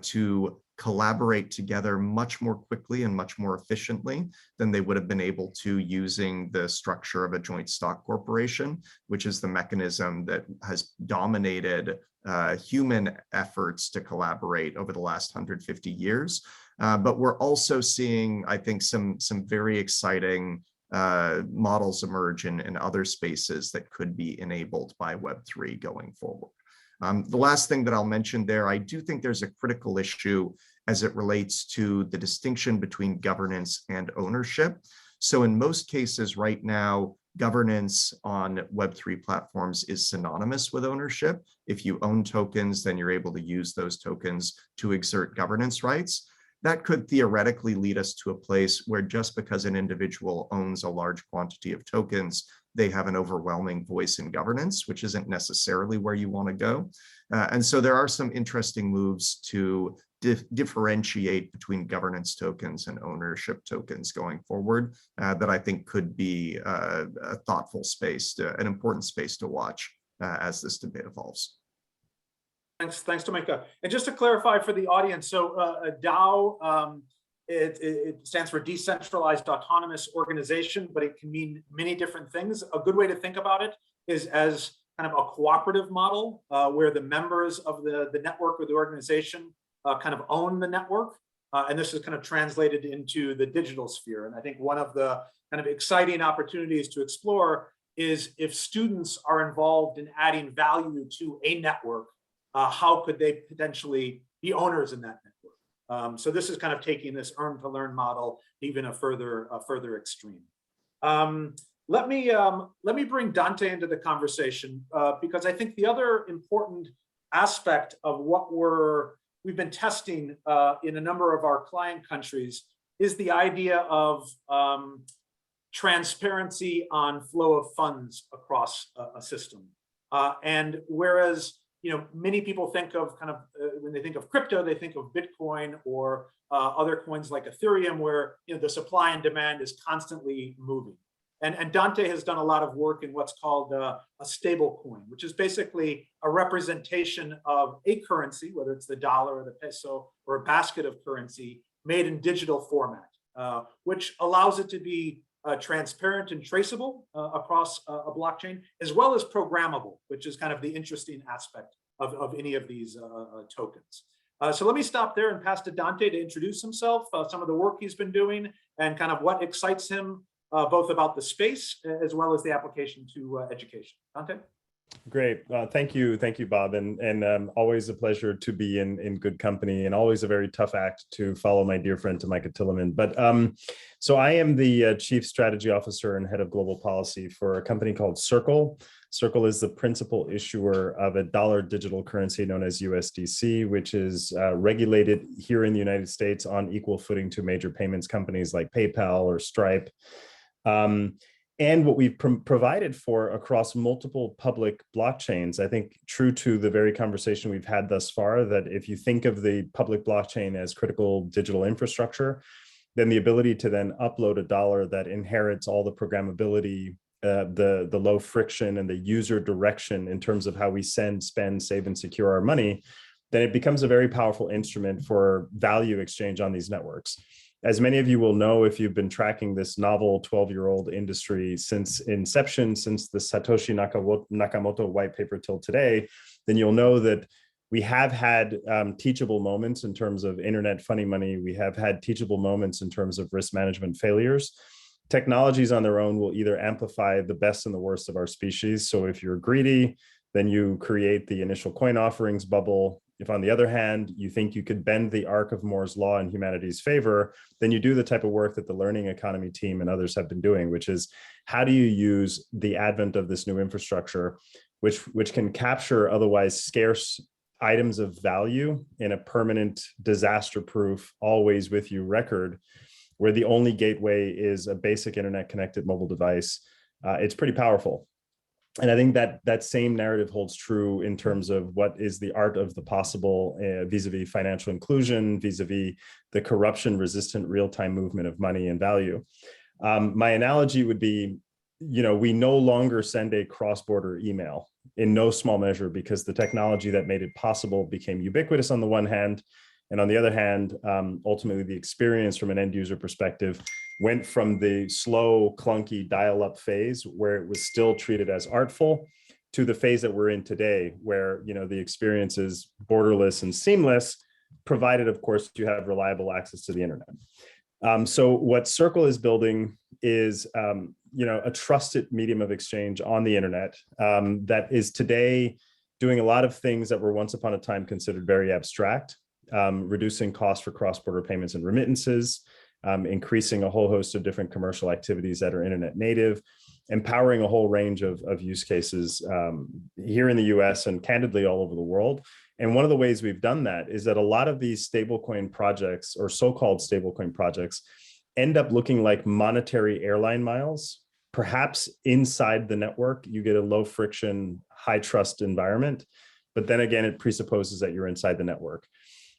to collaborate together much more quickly and much more efficiently than they would have been able to using the structure of a joint stock corporation, which is the mechanism that has dominated human efforts to collaborate over the last 150 years. But we're also seeing, I think, some very exciting models emerge in other spaces that could be enabled by Web3 going forward. The last thing that I'll mention there, I do think there's a critical issue as it relates to the distinction between governance and ownership. So in most cases right now, governance on Web3 platforms is synonymous with ownership. If you own tokens, then you're able to use those tokens to exert governance rights. That could theoretically lead us to a place where just because an individual owns a large quantity of tokens, they have an overwhelming voice in governance, which isn't necessarily where you want to go. And so there are some interesting moves to differentiate between governance tokens and ownership tokens going forward that I think could be a thoughtful space, an important space to watch as this debate evolves. Thanks, Tamika. And just to clarify for the audience, so a DAO, it stands for Decentralized Autonomous Organization, but it can mean many different things. A good way to think about it is as kind of a cooperative model where the members of the network or the organization kind of own the network. And this is kind of translated into the digital sphere. And I think one of the kind of exciting opportunities to explore is if students are involved in adding value to a network, how could they potentially be owners in that network? So this is kind of taking this earn to learn model even a further extreme. Let me bring Dante into the conversation because I think the other important aspect of what we've been testing in a number of our client countries is the idea of transparency on flow of funds across a system. And whereas many people think of kind of, when they think of crypto, they think of Bitcoin or other coins like Ethereum, where the supply and demand is constantly moving. And Dante has done a lot of work in what's called a stable coin, which is basically a representation of a currency, whether it's the dollar or the peso or a basket of currency made in digital format, which allows it to be transparent and traceable across a blockchain, as well as programmable, which is kind of the interesting aspect of any of these tokens. So let me stop there and pass to Dante to introduce himself, some of the work he's been doing, and kind of what excites him both about the space as well as the application to education. Dante? Great. Thank you, Bob, and always a pleasure to be in good company, and always a very tough act to follow my dear friend Tamika Tillemann. But so I am the Chief Strategy Officer and Head of Global Policy for a company called Circle. Circle is the principal issuer of a dollar digital currency known as USDC, which is regulated here in the United States on equal footing to major payments companies like PayPal or Stripe. and what we've provided for across multiple public blockchains. I think true to the very conversation we've had thus far, that if you think of the public blockchain as critical digital infrastructure, then the ability to then upload a dollar that inherits all the programmability, the low friction and the user direction in terms of how we send, spend, save, and secure our money, then it becomes a very powerful instrument for value exchange on these networks. As many of you will know, if you've been tracking this novel 12-year-old industry since inception, since the Satoshi Nakamoto white paper till today, then you'll know that we have had teachable moments in terms of internet funny money. We have had teachable moments in terms of risk management failures. Technologies on their own will either amplify the best and the worst of our species. So if you're greedy, then you create the initial coin offerings bubble. If on the other hand, you think you could bend the arc of Moore's law in humanity's favor, then you do the type of work that the learning economy team and others have been doing, which is how do you use the advent of this new infrastructure, which can capture otherwise scarce items of value in a permanent, disaster-proof, always with you record, where the only gateway is a basic internet connected mobile device. It's pretty powerful. And I think that same narrative holds true in terms of what is the art of the possible vis-a-vis financial inclusion, vis-a-vis the corruption resistant real-time movement of money and value. My analogy would be, we no longer send a cross-border email, in no small measure because the technology that made it possible became ubiquitous on the one hand, and on the other hand, ultimately the experience from an end user perspective went from the slow, clunky dial-up phase where it was still treated as artful to the phase that we're in today, where the experience is borderless and seamless, provided, of course, you have reliable access to the internet. So what Circle is building is a trusted medium of exchange on the internet that is today doing a lot of things that were once upon a time considered very abstract, reducing costs for cross-border payments and remittances, increasing a whole host of different commercial activities that are internet native, empowering a whole range of use cases here in the US and candidly all over the world. And one of the ways we've done that is that a lot of these stablecoin projects or so-called stablecoin projects end up looking like monetary airline miles. Perhaps inside the network, you get a low friction, high trust environment, but then again, it presupposes that you're inside the network.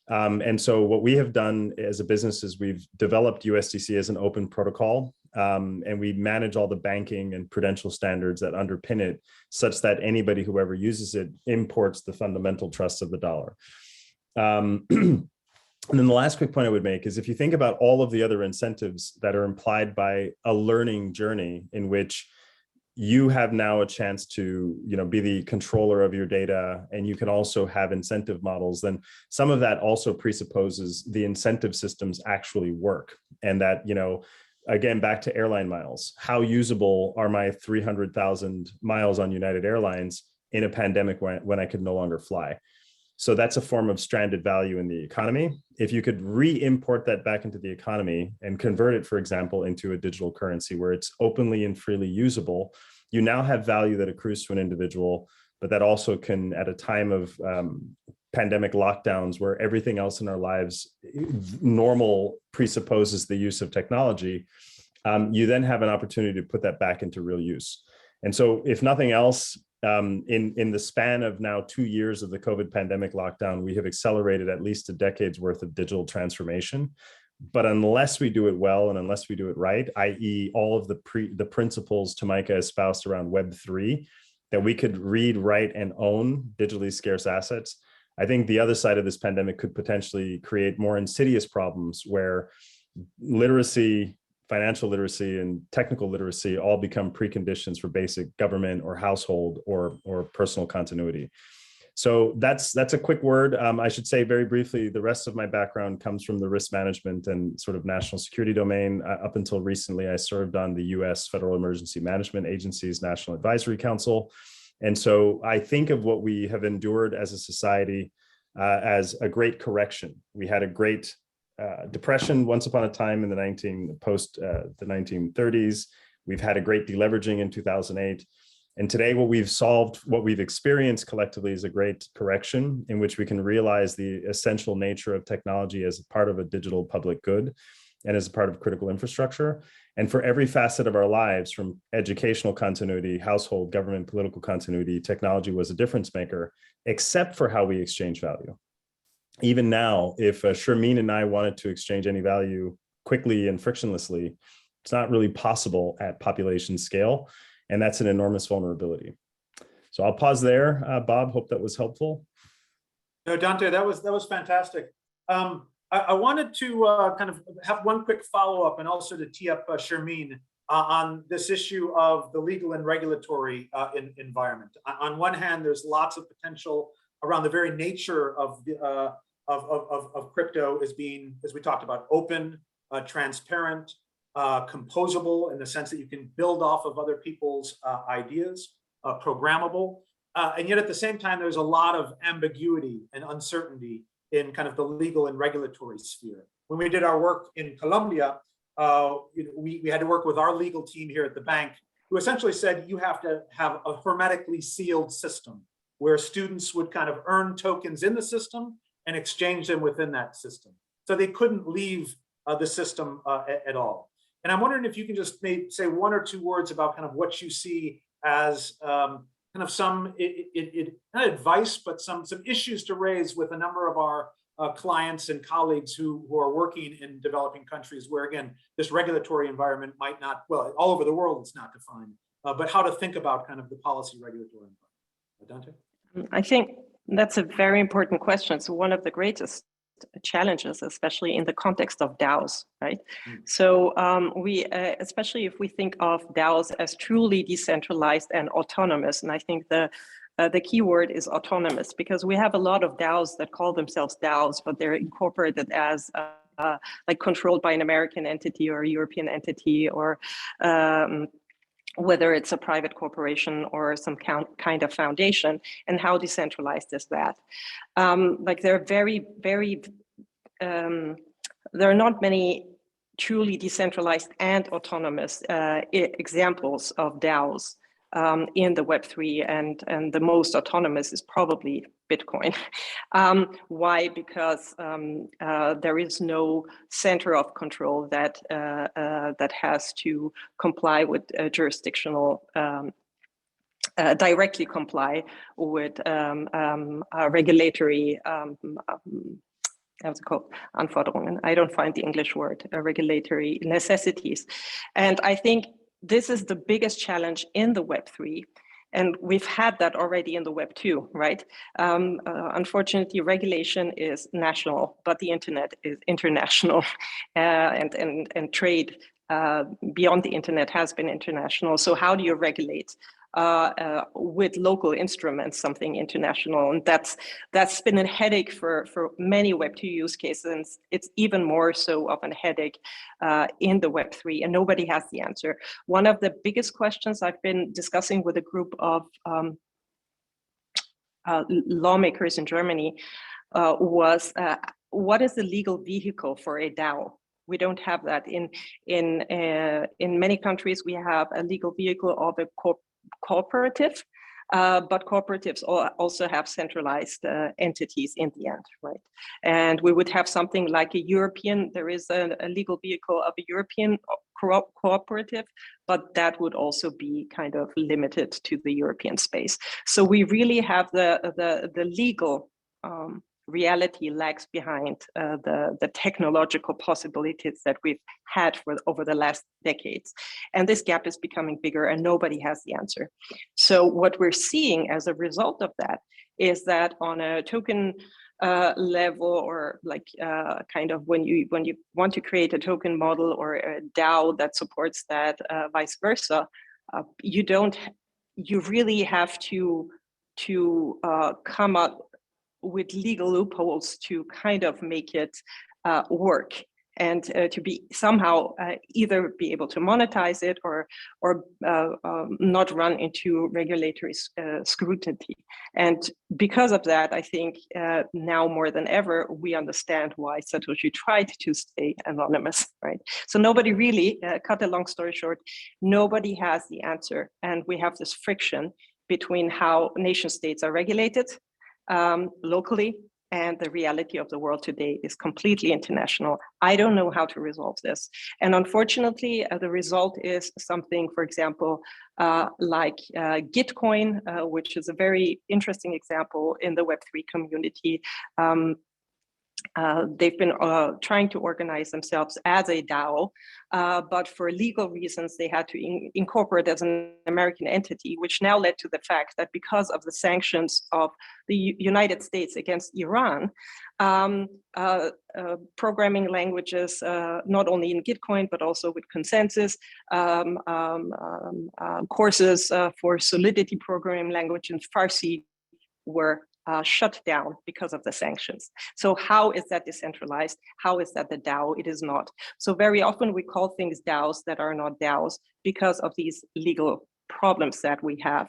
And so what we have done as a business is we've developed USDC as an open protocol, and we manage all the banking and prudential standards that underpin it such that anybody who ever uses it imports the fundamental trust of the dollar. And then the last quick point I would make is if you think about all of the other incentives that are implied by a learning journey in which you have now a chance to be the controller of your data, and you can also have incentive models, then some of that also presupposes the incentive systems actually work. And that, again, back to airline miles, how usable are my 300,000 miles on United Airlines in a pandemic when I could no longer fly? So that's a form of stranded value in the economy. If you could re-import that back into the economy and convert it, for example, into a digital currency where it's openly and freely usable, you now have value that accrues to an individual, but that also can, at a time of pandemic lockdowns where everything else in our lives normal presupposes the use of technology, you then have an opportunity to put that back into real use. And so if nothing else, in the span of now 2 years of the COVID pandemic lockdown, we have accelerated at least a decade's worth of digital transformation. But unless we do it well and unless we do it right, i.e. all of the principles Tamika espoused around Web3, that we could read, write, and own digitally scarce assets, I think the other side of this pandemic could potentially create more insidious problems where literacy, financial literacy, and technical literacy all become preconditions for basic government or household or personal continuity. So that's a quick word. I should say very briefly, the rest of my background comes from the risk management and sort of national security domain. Up until recently, I served on the US Federal Emergency Management Agency's National Advisory Council. And so I think of what we have endured as a society as a great correction. We had a great depression once upon a time in the 1930s. We've had a great deleveraging in 2008. And today what we've experienced collectively is a great correction in which we can realize the essential nature of technology as a part of a digital public good. and is a part of critical infrastructure. And for every facet of our lives, from educational continuity, household, government, political continuity, technology was a difference maker, except for how we exchange value. Even now, if Shermeen and I wanted to exchange any value quickly and frictionlessly, it's not really possible at population scale. And that's an enormous vulnerability. So I'll pause there. Bob, hope that was helpful. No, Dante, that was fantastic. I wanted to kind of have one quick follow-up and also to tee up Shermeen on this issue of the legal and regulatory environment. On one hand, there's lots of potential around the very nature of crypto as being, as we talked about, open, transparent, composable in the sense that you can build off of other people's ideas, programmable. And yet at the same time, there's a lot of ambiguity and uncertainty in kind of the legal and regulatory sphere. When we did our work in Colombia, we had to work with our legal team here at the bank, who essentially said you have to have a hermetically sealed system where students would kind of earn tokens in the system and exchange them within that system. So they couldn't leave the system at all. And I'm wondering if you can just maybe say one or two words about kind of what you see as kind of some not advice, but some issues to raise with a number of our clients and colleagues who are working in developing countries where, again, this regulatory environment might not, well, all over the world it's not defined, but how to think about kind of the policy regulatory environment. Dante? I think that's a very important question. It's one of the greatest challenges, especially in the context of DAOs, right? So we, especially if we think of DAOs as truly decentralized and autonomous, and I think the key word is autonomous, because we have a lot of DAOs that call themselves DAOs, but they're incorporated as like controlled by an American entity or a European entity, or whether it's a private corporation or some kind of foundation, and how decentralized is that? Like there are not many truly decentralized and autonomous examples of DAOs in the Web3, and the most autonomous is probably Bitcoin. Why? Because there is no center of control that has to comply with jurisdictional, directly comply with regulatory, how's it called? Anforderungen. I don't find the English word, regulatory necessities. And I think this is the biggest challenge in the Web3. And we've had that already in the Web 2, right? Unfortunately, regulation is national, but the internet is international, and trade beyond the internet has been international. So how do you regulate with local instruments something international? And that's been a headache for many Web 2 use cases. And it's even more so of a headache in the Web 3, and nobody has the answer. One of the biggest questions I've been discussing with a group of lawmakers in Germany was what is the legal vehicle for a DAO? We don't have that. In many countries, we have a legal vehicle of a cooperative, but cooperatives also have centralized entities in the end, right? And we would have something like a European, there is a legal vehicle of a European cooperative, but that would also be kind of limited to the European space. So we really have the legal reality lags behind the technological possibilities that we've had over the last decades. And this gap is becoming bigger and nobody has the answer. So what we're seeing as a result of that is that on a token level, or like kind of when you want to create a token model or a DAO that supports that, vice versa, you really have to come up with legal loopholes to kind of make it work, and to be somehow either be able to monetize it or not run into regulatory scrutiny. And because of that, I think now more than ever, we understand why Satoshi tried to stay anonymous, right? So nobody really, cut a long story short, nobody has the answer. And we have this friction between how nation states are regulated locally and the reality of the world today is completely international. I don't know how to resolve this. And unfortunately, the result is something, for example, like Gitcoin, which is a very interesting example in the Web3 community. They've been trying to organize themselves as a DAO, but for legal reasons, they had to incorporate as an American entity, which now led to the fact that because of the sanctions of the United States against Iran, programming languages, not only in Gitcoin, but also with consensus, courses for Solidity programming language in Farsi were shut down because of the sanctions. So how is that decentralized? How is that the DAO? It is not. So very often we call things DAOs that are not DAOs because of these legal problems that we have.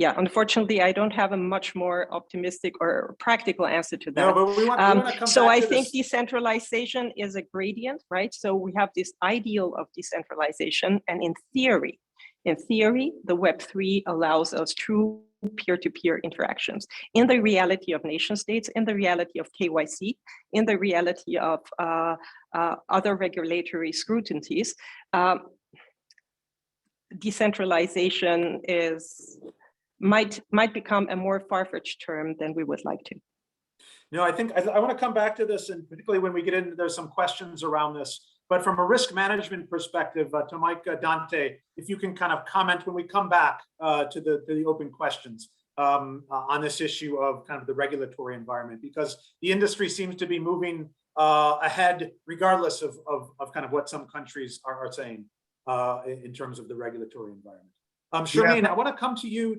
Yeah, unfortunately, I don't have a much more optimistic or practical answer to that. No, but we want to come so back I to think this. Decentralization is a gradient, right? So we have this ideal of decentralization, and in theory, the Web3 allows us true peer-to-peer interactions. In the reality of nation states, in the reality of KYC, in the reality of other regulatory scrutinies, decentralization might become a more far-fetched term than we would like to. No, I think I want to come back to this, and particularly when we get into, there's some questions around this. But from a risk management perspective, Tamika, Dante, if you can kind of comment when we come back to the open questions on this issue of kind of the regulatory environment, because the industry seems to be moving ahead regardless of kind of what some countries are saying in terms of the regulatory environment. Shereen, I want to come to you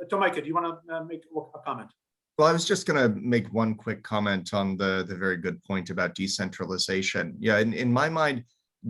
Tamika, do you want to make a comment? Well, I was just going to make one quick comment on the very good point about decentralization. Yeah, in my mind,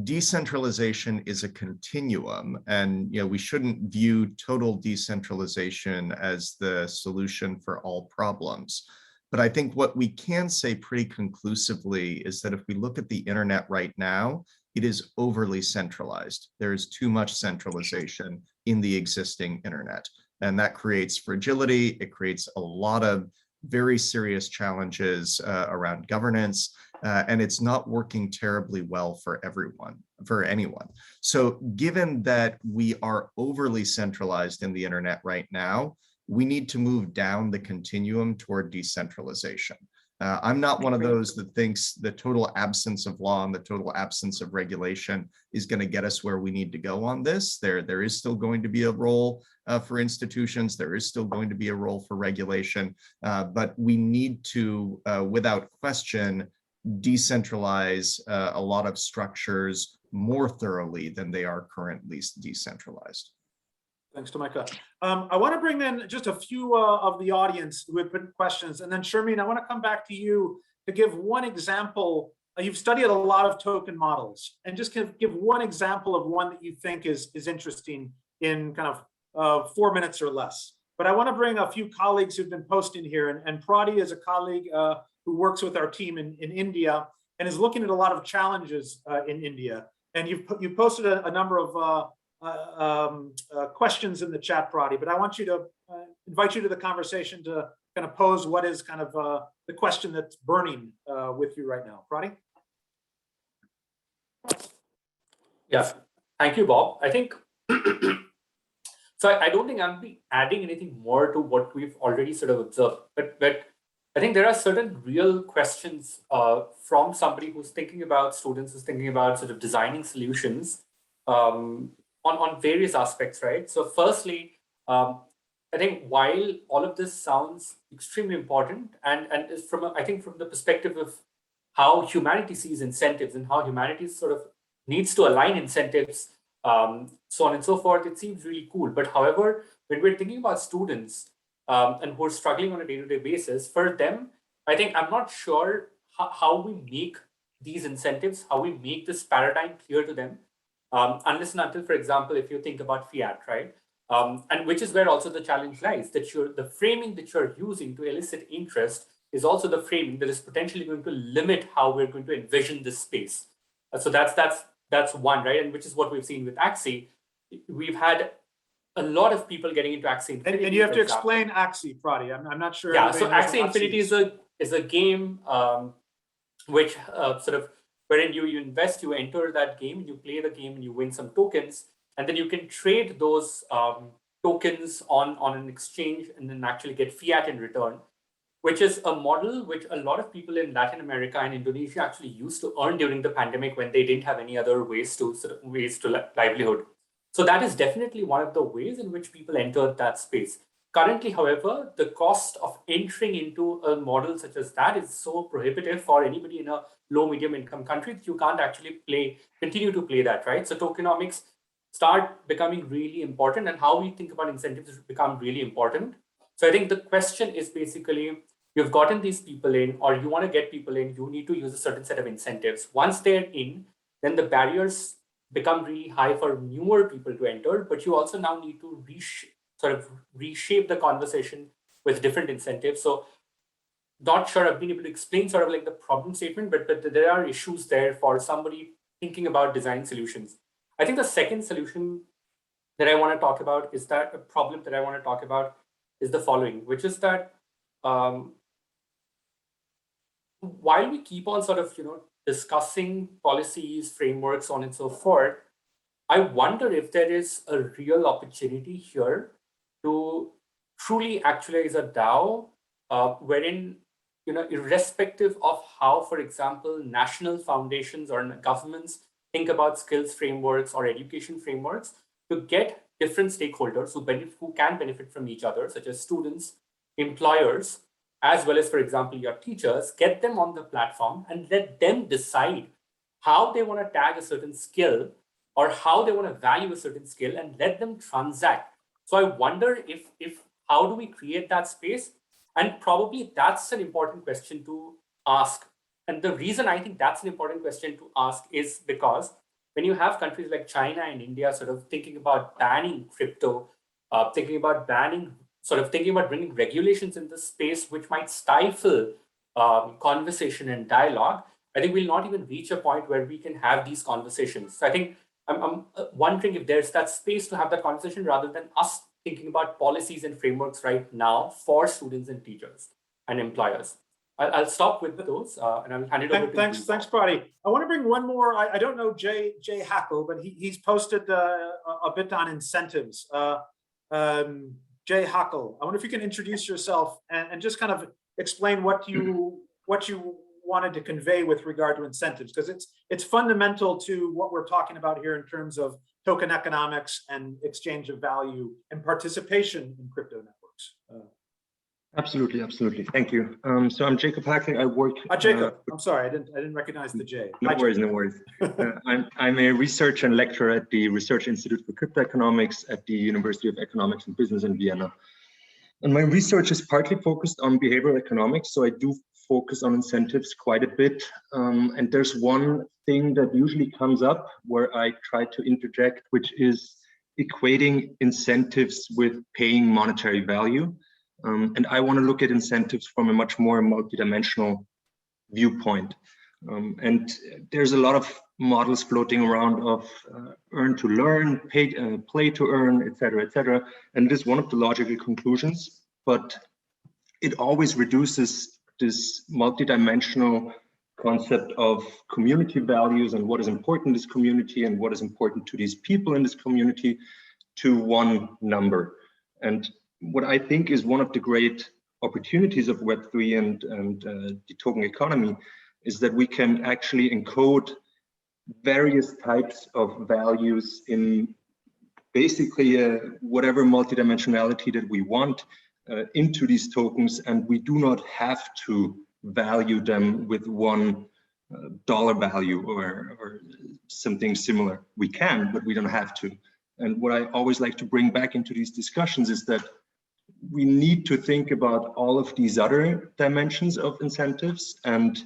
decentralization is a continuum, and we shouldn't view total decentralization as the solution for all problems. But I think what we can say pretty conclusively is that if we look at the internet right now, it is overly centralized. There is too much centralization in the existing internet. And that creates fragility. It creates a lot of very serious challenges around governance, and it's not working terribly well for anyone. So given that we are overly centralized in the internet right now, we need to move down the continuum toward decentralization. I'm not one of those that thinks the total absence of law and the total absence of regulation is going to get us where we need to go on this. There is still going to be a role for institutions. There is still going to be a role for regulation, but we need to, without question, decentralize a lot of structures more thoroughly than they are currently decentralized. Thanks, Tamika. I want to bring in just a few of the audience who have put questions, and then Shereen, I want to come back to you to give one example. You've studied a lot of token models, and just give one example of one that you think is interesting in kind of 4 minutes or less. But I want to bring a few colleagues who've been posting here, and Prati is a colleague who works with our team in India and is looking at a lot of challenges in India. And you've posted a number of questions in the chat, Prati, but I want you to invite you to the conversation to kind of pose what is kind of the question that's burning with you right now. Prati? Yeah, thank you, Bob. I think, so I don't think I'll be adding anything more to what we've already sort of observed, but I think there are certain real questions from somebody who's thinking about students, who's thinking about sort of designing solutions on various aspects, right? So firstly, I think while all of this sounds extremely important and is I think from the perspective of how humanity sees incentives and how humanity sort of needs to align incentives, so on and so forth, it seems really cool. But however, when we're thinking about students and who are struggling on a day-to-day basis, for them, I think I'm not sure how we make these incentives, how we make this paradigm clear to them. Unless and until, for example, if you think about fiat, right? And which is where also the challenge lies, that the framing that you're using to elicit interest is also the framing that is potentially going to limit how we're going to envision this space. So that's one, right? And which is what we've seen with Axie. We've had a lot of people getting into Axie Infinity. And you have for to example. explain Axie, Prati. I'm not sure. Yeah, so everybody knows Axie what Infinity is a game which sort of wherein you invest, you enter that game, you play the game, and you win some tokens, and then you can trade those tokens on an exchange and then actually get fiat in return, which is a model which a lot of people in Latin America and Indonesia actually used to earn during the pandemic when they didn't have any other ways to livelihood. So that is definitely one of the ways in which people entered that space. Currently, however, the cost of entering into a model such as that is so prohibitive for anybody in a low medium income country that you can't actually continue to play that, right? So tokenomics start becoming really important, and how we think about incentives become really important. So I think the question is basically, you've gotten these people in, or you want to get people in, you need to use a certain set of incentives. Once they're in, then the barriers become really high for newer people to enter, but you also now need to reshape the conversation with different incentives. So not sure I've been able to explain sort of like the problem statement, but there are issues there for somebody thinking about design solutions. I think the second solution that I want to talk about is that a problem that I want to talk about is the following, which is that while we keep on sort of, discussing policies, frameworks, so on and so forth, I wonder if there is a real opportunity here to truly actualize a DAO, wherein, irrespective of how, for example, national foundations or governments think about skills frameworks or education frameworks, to get different stakeholders who can benefit from each other, such as students, employers, as well as, for example, your teachers, get them on the platform and let them decide how they want to tag a certain skill or how they want to value a certain skill, and let them transact. So I wonder if how do we create that space? And probably that's an important question to ask. And the reason I think that's an important question to ask is because when you have countries like China and India sort of thinking about banning crypto, thinking about bringing regulations in this space, which might stifle conversation and dialogue, I think we'll not even reach a point where we can have these conversations. So I think I'm wondering if there's that space to have that conversation rather than us thinking about policies and frameworks right now for students and teachers and employers. I'll stop with those and I'll hand it over to you. Thanks, Prati. I want to bring one more. I don't know Jay Hackle, but he's posted a bit on incentives. Jay Hackle, I wonder if you can introduce yourself and just kind of explain what you wanted to convey with regard to incentives, because it's fundamental to what we're talking about here in terms of token economics and exchange of value and participation in crypto networks. Absolutely. Thank you. So I'm Jacob Hackling. I work. Jacob, I'm sorry, I didn't recognize the J. No worries. I'm a researcher and lecturer at the Research Institute for Crypto Economics at the University of Economics and Business in Vienna. And my research is partly focused on behavioral economics, so I do focus on incentives quite a bit. And there's one thing that usually comes up where I try to interject, which is equating incentives with paying monetary value. And I want to look at incentives from a much more multidimensional viewpoint. And there's a lot of models floating around of earn to learn, play to earn, et cetera, and it is one of the logical conclusions, but it always reduces this multidimensional concept of community values and what is important in this community and what is important to these people in this community to one number. And what I think is one of the great opportunities of Web3 and the token economy is that we can actually encode various types of values in basically whatever multidimensionality that we want into these tokens, and we do not have to value them with one dollar value or something similar. We can, but we don't have to. And what I always like to bring back into these discussions is that we need to think about all of these other dimensions of incentives and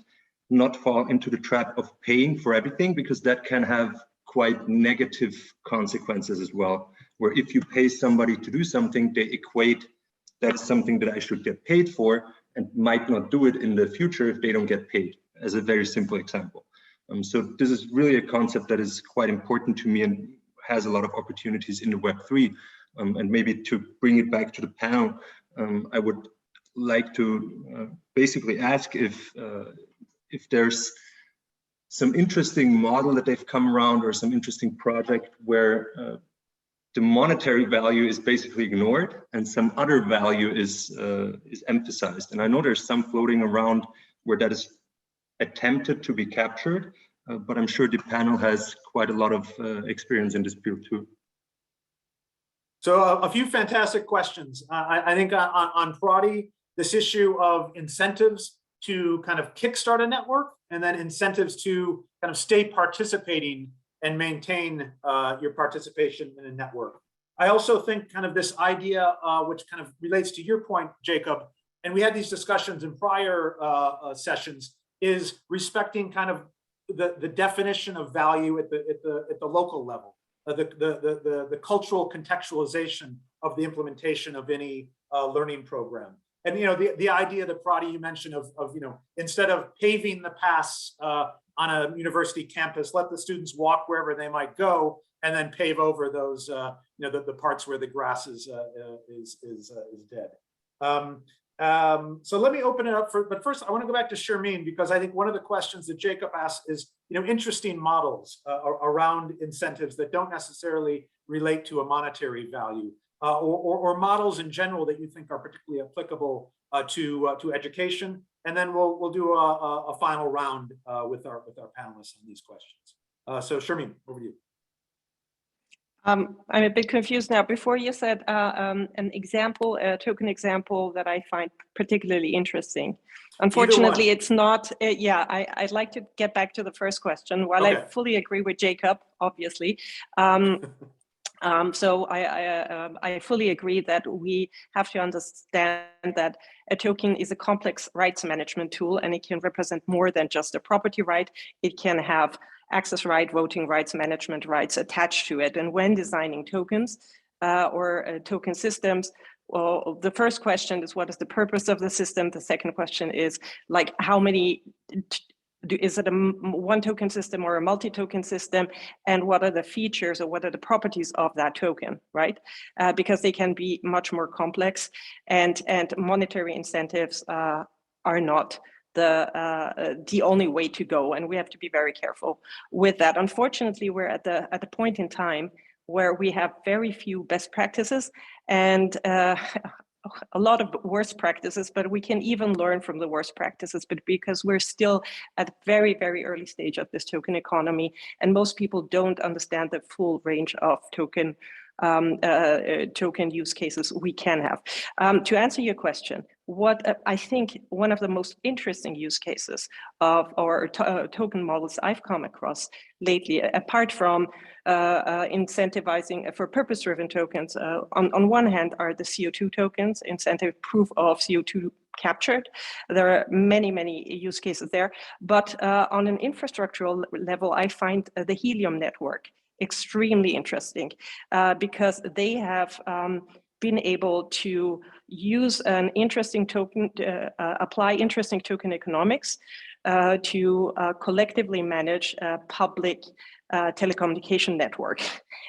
not fall into the trap of paying for everything, because that can have quite negative consequences as well, where if you pay somebody to do something, they equate that's something that I should get paid for and might not do it in the future if they don't get paid, as a very simple example. So this is really a concept that is quite important to me and has a lot of opportunities in the Web3. And maybe to bring it back to the panel, I would like to basically ask if there's some interesting model that they've come around or some interesting project where the monetary value is basically ignored and some other value is emphasized. And I know there's some floating around where that is attempted to be captured, but I'm sure the panel has quite a lot of experience in this field too. So a few fantastic questions. I think on Prodi, this issue of incentives to kind of kickstart a network and then incentives to kind of stay participating and maintain your participation in a network. I also think kind of this idea, which kind of relates to your point, Jacob, and we had these discussions in prior sessions, is respecting kind of the definition of value at the local level, the cultural contextualization of the implementation of any learning program. And the idea that Prodi you mentioned of instead of paving the paths on a university campus, let the students walk wherever they might go, and then pave over those the parts where the grass is dead. So let me open it up but first I want to go back to Shermeen, because I think one of the questions that Jacob asked is interesting models around incentives that don't necessarily relate to a monetary value. Or models in general that you think are particularly applicable to education, and then we'll do a final round with our panelists on these questions. So Shermeen, over to you. I'm a bit confused now. Before you said an example, a token example that I find particularly interesting. Unfortunately, it's not. I'd like to get back to the first question. While I fully agree with Jacob, obviously. So I fully agree that we have to understand that a token is a complex rights management tool, and it can represent more than just a property right. It can have access right, voting rights, management rights attached to it. And when designing tokens or token systems, well, the first question is, what is the purpose of the system? The second question is, like, how many is it a one token system or a multi-token system, and what are the features or what are the properties of that token, right? Because they can be much more complex, and monetary incentives are not the only way to go, and we have to be very careful with that. Unfortunately, we're at the point in time where we have very few best practices and a lot of worst practices, but we can even learn from the worst practices, but because we're still at a very, very early stage of this token economy, and most people don't understand the full range of token use cases we can have. To answer your question, what I think one of the most interesting use cases of our token models I've come across lately, apart from incentivizing for purpose-driven tokens, on one hand are the CO2 tokens, incentive proof of CO2 captured. There are many, many use cases there, but on an infrastructural level, I find the Helium network extremely interesting because they have been able to use an interesting token, apply interesting token economics to collectively manage a public telecommunication network.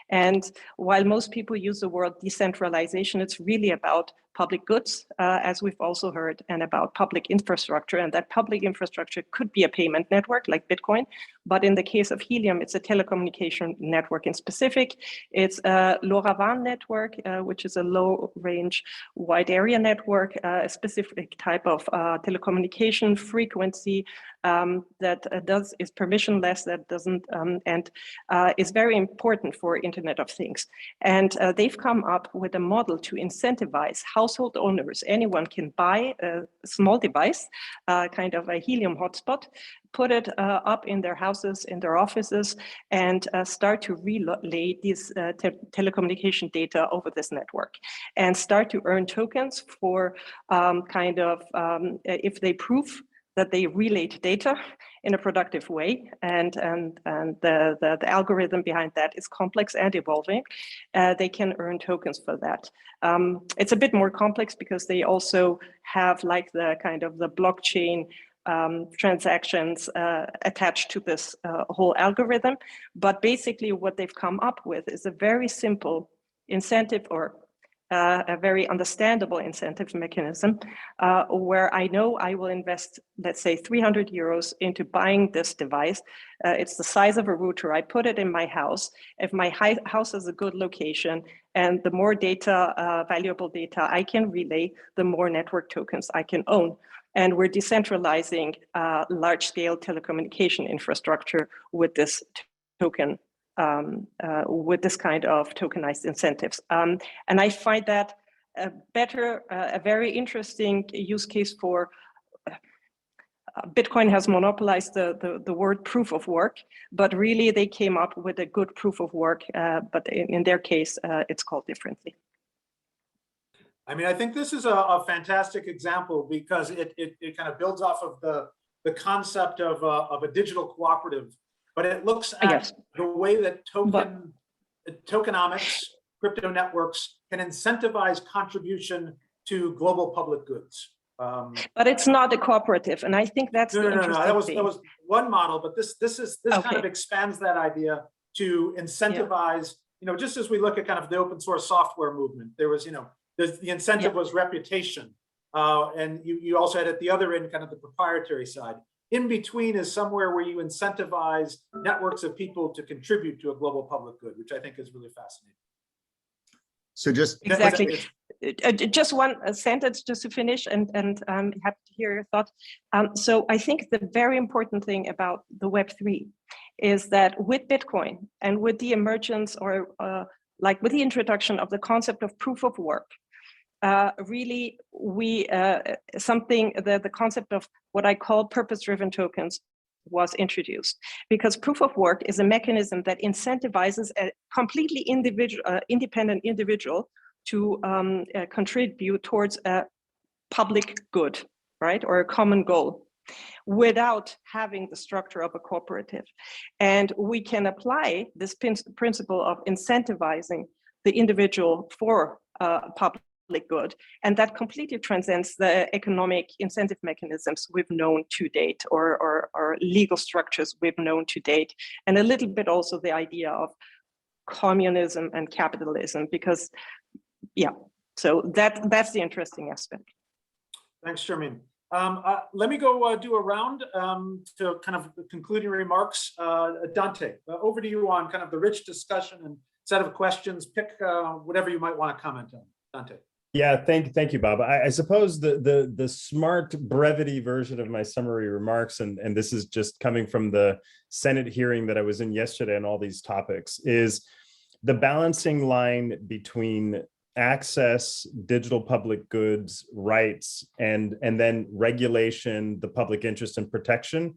And while most people use the word decentralization, it's really about public goods, as we've also heard, and about public infrastructure. And that public infrastructure could be a payment network like Bitcoin. But in the case of Helium, it's a telecommunication network in specific. It's a LoRaWAN network, which is a low-range wide area network, a specific type of telecommunication frequency that is permissionless, that doesn't, and is very important for Internet of Things. And they've come up with a model to incentivize household owners. Anyone can buy a small device, kind of a Helium hotspot, put it up in their houses, in their offices, and start to relay these telecommunication data over this network, and start to earn tokens for if they prove that they relate data in a productive way, and the algorithm behind that is complex and evolving. They can earn tokens for that. It's a bit more complex because they also have like the kind of the blockchain transactions attached to this whole algorithm. But basically what they've come up with is a very simple incentive or a very understandable incentive mechanism where I know I will invest, let's say, 300 euros into buying this device. It's the size of a router. I put it in my house. If my house is a good location and the more data, valuable data I can relay, the more network tokens I can own. And we're decentralizing large-scale telecommunication infrastructure with this token. With this kind of tokenized incentives. And I find that a very interesting use case for Bitcoin has monopolized the word proof of work, but really they came up with a good proof of work, but in their case, it's called differently. I mean, I think this is a fantastic example because it kind of builds off of the concept of a digital cooperative. But it looks at the way that tokenomics, crypto networks can incentivize contribution to global public goods. But it's not a cooperative, and I think that's the interesting thing. That was one model, but this kind of expands that idea to incentivize. You know, just as we look at kind of the open source software movement, there was, you know, the incentive was reputation, and you also had at the other end kind of the proprietary side. In between is somewhere where you incentivize networks of people to contribute to a global public good, which I think is really fascinating. So just exactly, just one sentence just to finish, and I'm happy to hear your thoughts. So I think the very important thing about the Web3 is that with Bitcoin and with the emergence or like with the introduction of the concept of proof of work, really we the concept of what I call purpose-driven tokens was introduced, because proof of work is a mechanism that incentivizes a completely independent individual to contribute towards a public good, right, or a common goal, without having the structure of a cooperative. And we can apply this principle of incentivizing the individual for public good, and that completely transcends the economic incentive mechanisms we've known to date, or legal structures we've known to date, and a little bit also the idea of communism and capitalism, because so that's the interesting aspect. Thanks, Charmaine. Let me go do a round to kind of concluding remarks. Dante, over to you on kind of the rich discussion and set of questions. Pick whatever you might want to comment on. Dante. Yeah, thank you, Bob. I suppose the smart brevity version of my summary remarks, and this is just coming from the Senate hearing that I was in yesterday on all these topics, is the balancing line between access, digital public goods, rights, and then regulation, the public interest and protection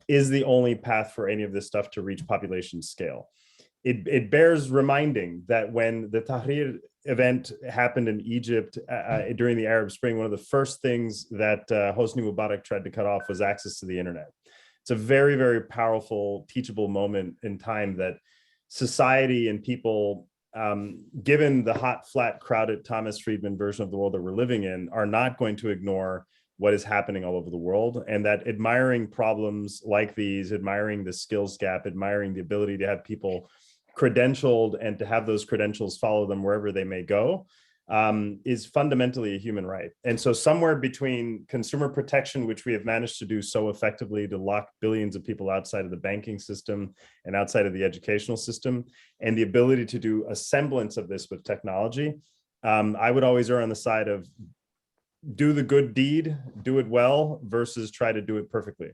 is the only path for any of this stuff to reach population scale. It bears reminding that when the Tahrir event happened in Egypt during the Arab Spring, one of the first things that Hosni Mubarak tried to cut off was access to the internet. It's a very, very powerful, teachable moment in time that society and people, given the hot, flat, crowded Thomas Friedman version of the world that we're living in, are not going to ignore what is happening all over the world, and that admiring problems like these, admiring the skills gap, admiring the ability to have people credentialed and to have those credentials follow them wherever they may go, is fundamentally a human right. And so somewhere between consumer protection, which we have managed to do so effectively to lock billions of people outside of the banking system and outside of the educational system, and the ability to do a semblance of this with technology, I would always err on the side of do the good deed, do it well, versus try to do it perfectly.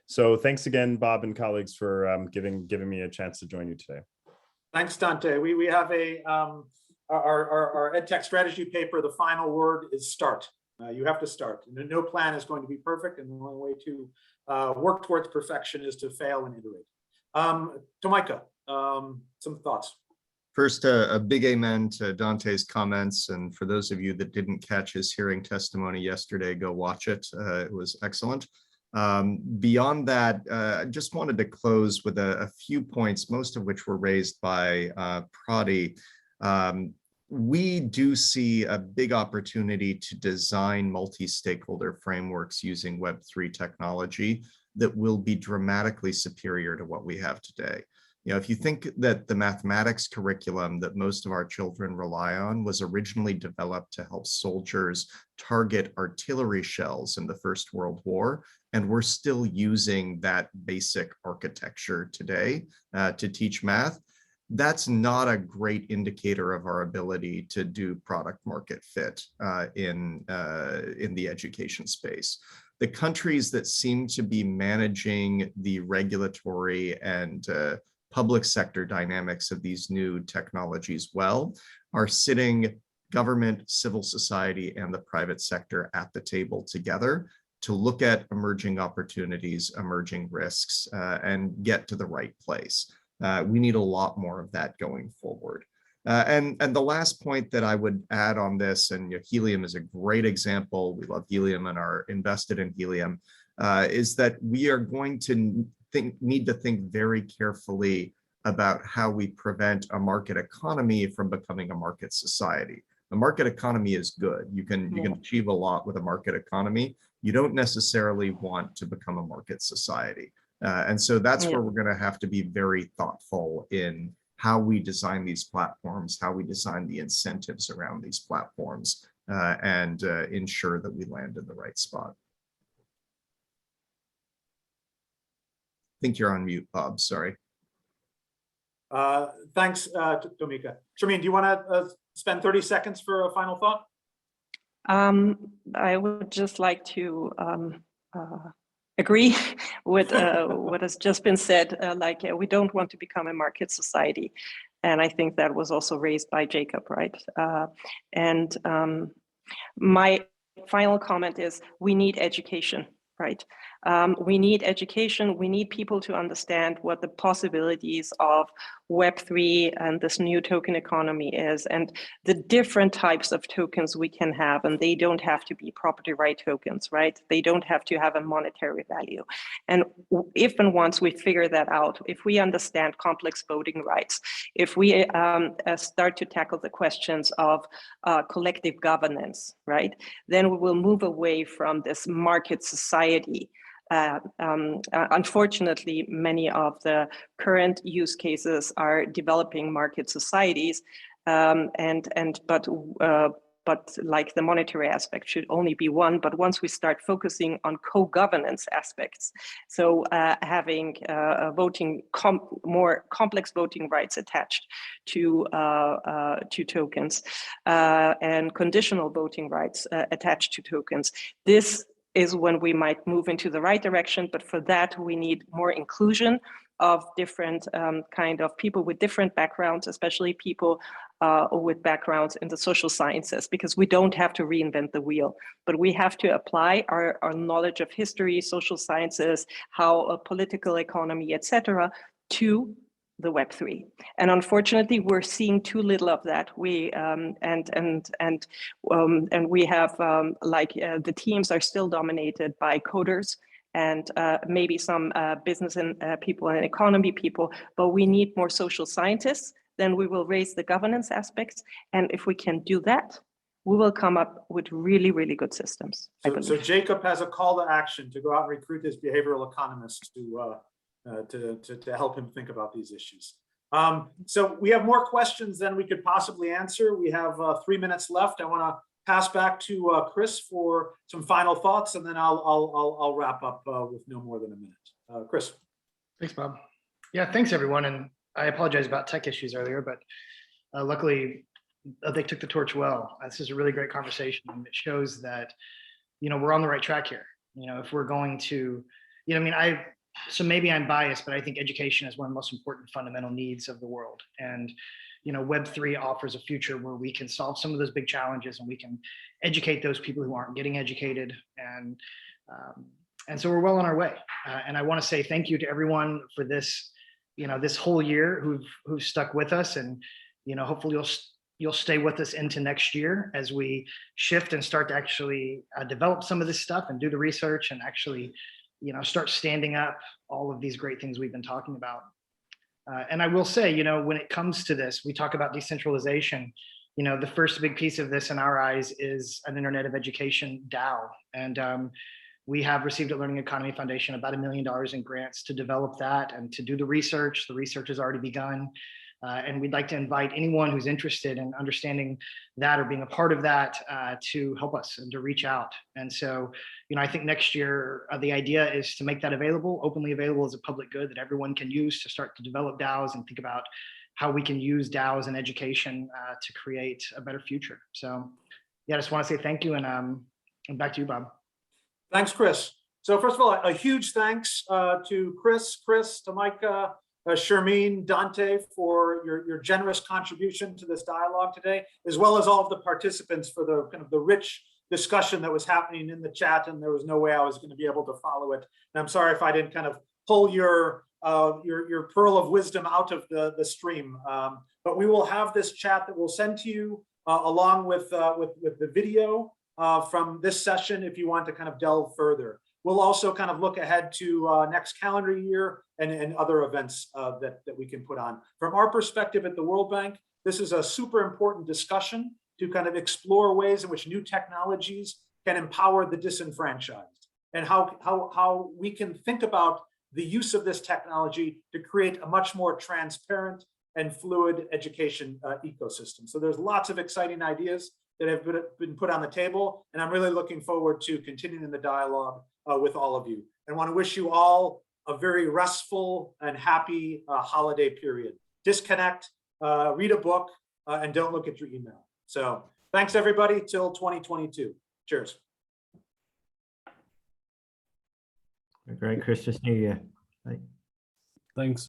So thanks again, Bob and colleagues, for giving me a chance to join you today. Thanks, Dante. We have our EdTech strategy paper. The final word is start. You have to start. No plan is going to be perfect, and the only way to work towards perfection is to fail and iterate. Tamika, some thoughts. First, a big amen to Dante's comments. And for those of you that didn't catch his hearing testimony yesterday, go watch it. It was excellent. Beyond that, I just wanted to close with a few points, most of which were raised by Prati. We do see a big opportunity to design multi-stakeholder frameworks using Web3 technology that will be dramatically superior to what we have today. You know, if you think that the mathematics curriculum that most of our children rely on was originally developed to help soldiers target artillery shells in the First World War, and we're still using that basic architecture today to teach math, that's not a great indicator of our ability to do product market fit in the education space. The countries that seem to be managing the regulatory and public sector dynamics of these new technologies well are sitting government, civil society, and the private sector at the table together to look at emerging opportunities, emerging risks, and get to the right place. We need a lot more of that going forward. And the last point that I would add on this, and helium is a great example, we love helium and are invested in helium, is that we are going to need to think very carefully about how we prevent a market economy from becoming a market society. The market economy is good. You can achieve a lot with a market economy. You don't necessarily want to become a market society. And so that's where we're going to have to be very thoughtful in how we design these platforms, how we design the incentives around these platforms, and ensure that we land in the right spot. I think you're on mute, Bob, sorry. Thanks, Tamika. Sharmeen, do you want to spend 30 seconds for a final thought? I would just like to agree with what has just been said. We don't want to become a market society. And I think that was also raised by Jacob, right? My final comment is we need education, right? We need education. We need people to understand what the possibilities of Web3 and this new token economy is, and the different types of tokens we can have. And they don't have to be property right tokens, right? They don't have to have a monetary value. And if and once we figure that out, if we understand complex voting rights, if we start to tackle the questions of collective governance, right, then we will move away from this market society. Unfortunately, many of the current use cases are developing market societies, but like the monetary aspect should only be one. But once we start focusing on co-governance aspects, so having more complex voting rights attached to tokens and conditional voting rights attached to tokens, this is when we might move into the right direction. But for that, we need more inclusion of different kind of people with different backgrounds, especially people with backgrounds in the social sciences, because we don't have to reinvent the wheel, but we have to apply our knowledge of history, social sciences, how a political economy, etc., to the Web3. And unfortunately, we're seeing too little of that. We and we have the teams are still dominated by coders and maybe some business and people and economy people, but we need more social scientists. Then we will raise the governance aspects, and if we can do that, we will come up with really, really good systems. So Jacob has a call to action to go out and recruit his behavioral economists to help him think about these issues. So we have more questions than we could possibly answer. We have 3 minutes left. I want to pass back to Chris for some final thoughts, and then I'll wrap up with no more than a minute. Chris. Thanks, Bob. Yeah, thanks everyone. And I apologize about tech issues earlier, but luckily they took the torch well. This is a really great conversation, and it shows that, we're on the right track here. If we're going to, so maybe I'm biased, but I think education is one of the most important fundamental needs of the world. And, Web3 offers a future where we can solve some of those big challenges, and we can educate those people who aren't getting educated. And so we're well on our way. And I want to say thank you to everyone for this, this whole year who've stuck with us, and, hopefully you'll stay with us into next year as we shift and start to actually develop some of this stuff and do the research and actually, start standing up all of these great things we've been talking about. And I will say, when it comes to this, we talk about decentralization. The first big piece of this in our eyes is an Internet of Education DAO. And, we have received at Learning Economy Foundation about $1 million in grants to develop that and to do the research. The research has already begun. And we'd like to invite anyone who's interested in understanding that or being a part of that to help us and to reach out. And so, I think next year, the idea is to make that available, openly available as a public good that everyone can use to start to develop DAOs and think about how we can use DAOs in education to create a better future. So yeah, I just want to say thank you, and back to you, Bob. Thanks, Chris. So first of all, a huge thanks to Chris, Tamika, Shermeen, Dante for your generous contribution to this dialogue today, as well as all of the participants for the kind of the rich discussion that was happening in the chat, and there was no way I was going to be able to follow it. And I'm sorry if I didn't kind of pull your pearl of wisdom out of the stream. But we will have this chat that we'll send to you along with the video from this session if you want to kind of delve further. We'll also kind of look ahead to next calendar year and other events that we can put on. From our perspective at the World Bank, this is a super important discussion to kind of explore ways in which new technologies can empower the disenfranchised, and how we can think about the use of this technology to create a much more transparent and fluid education ecosystem. So there's lots of exciting ideas that have been put on the table, and I'm really looking forward to continuing the dialogue with all of you. And want to wish you all a very restful and happy holiday period. Disconnect, read a book, and don't look at your email. So thanks everybody till 2022. Cheers. Great Christmas New Year. Bye. Thanks.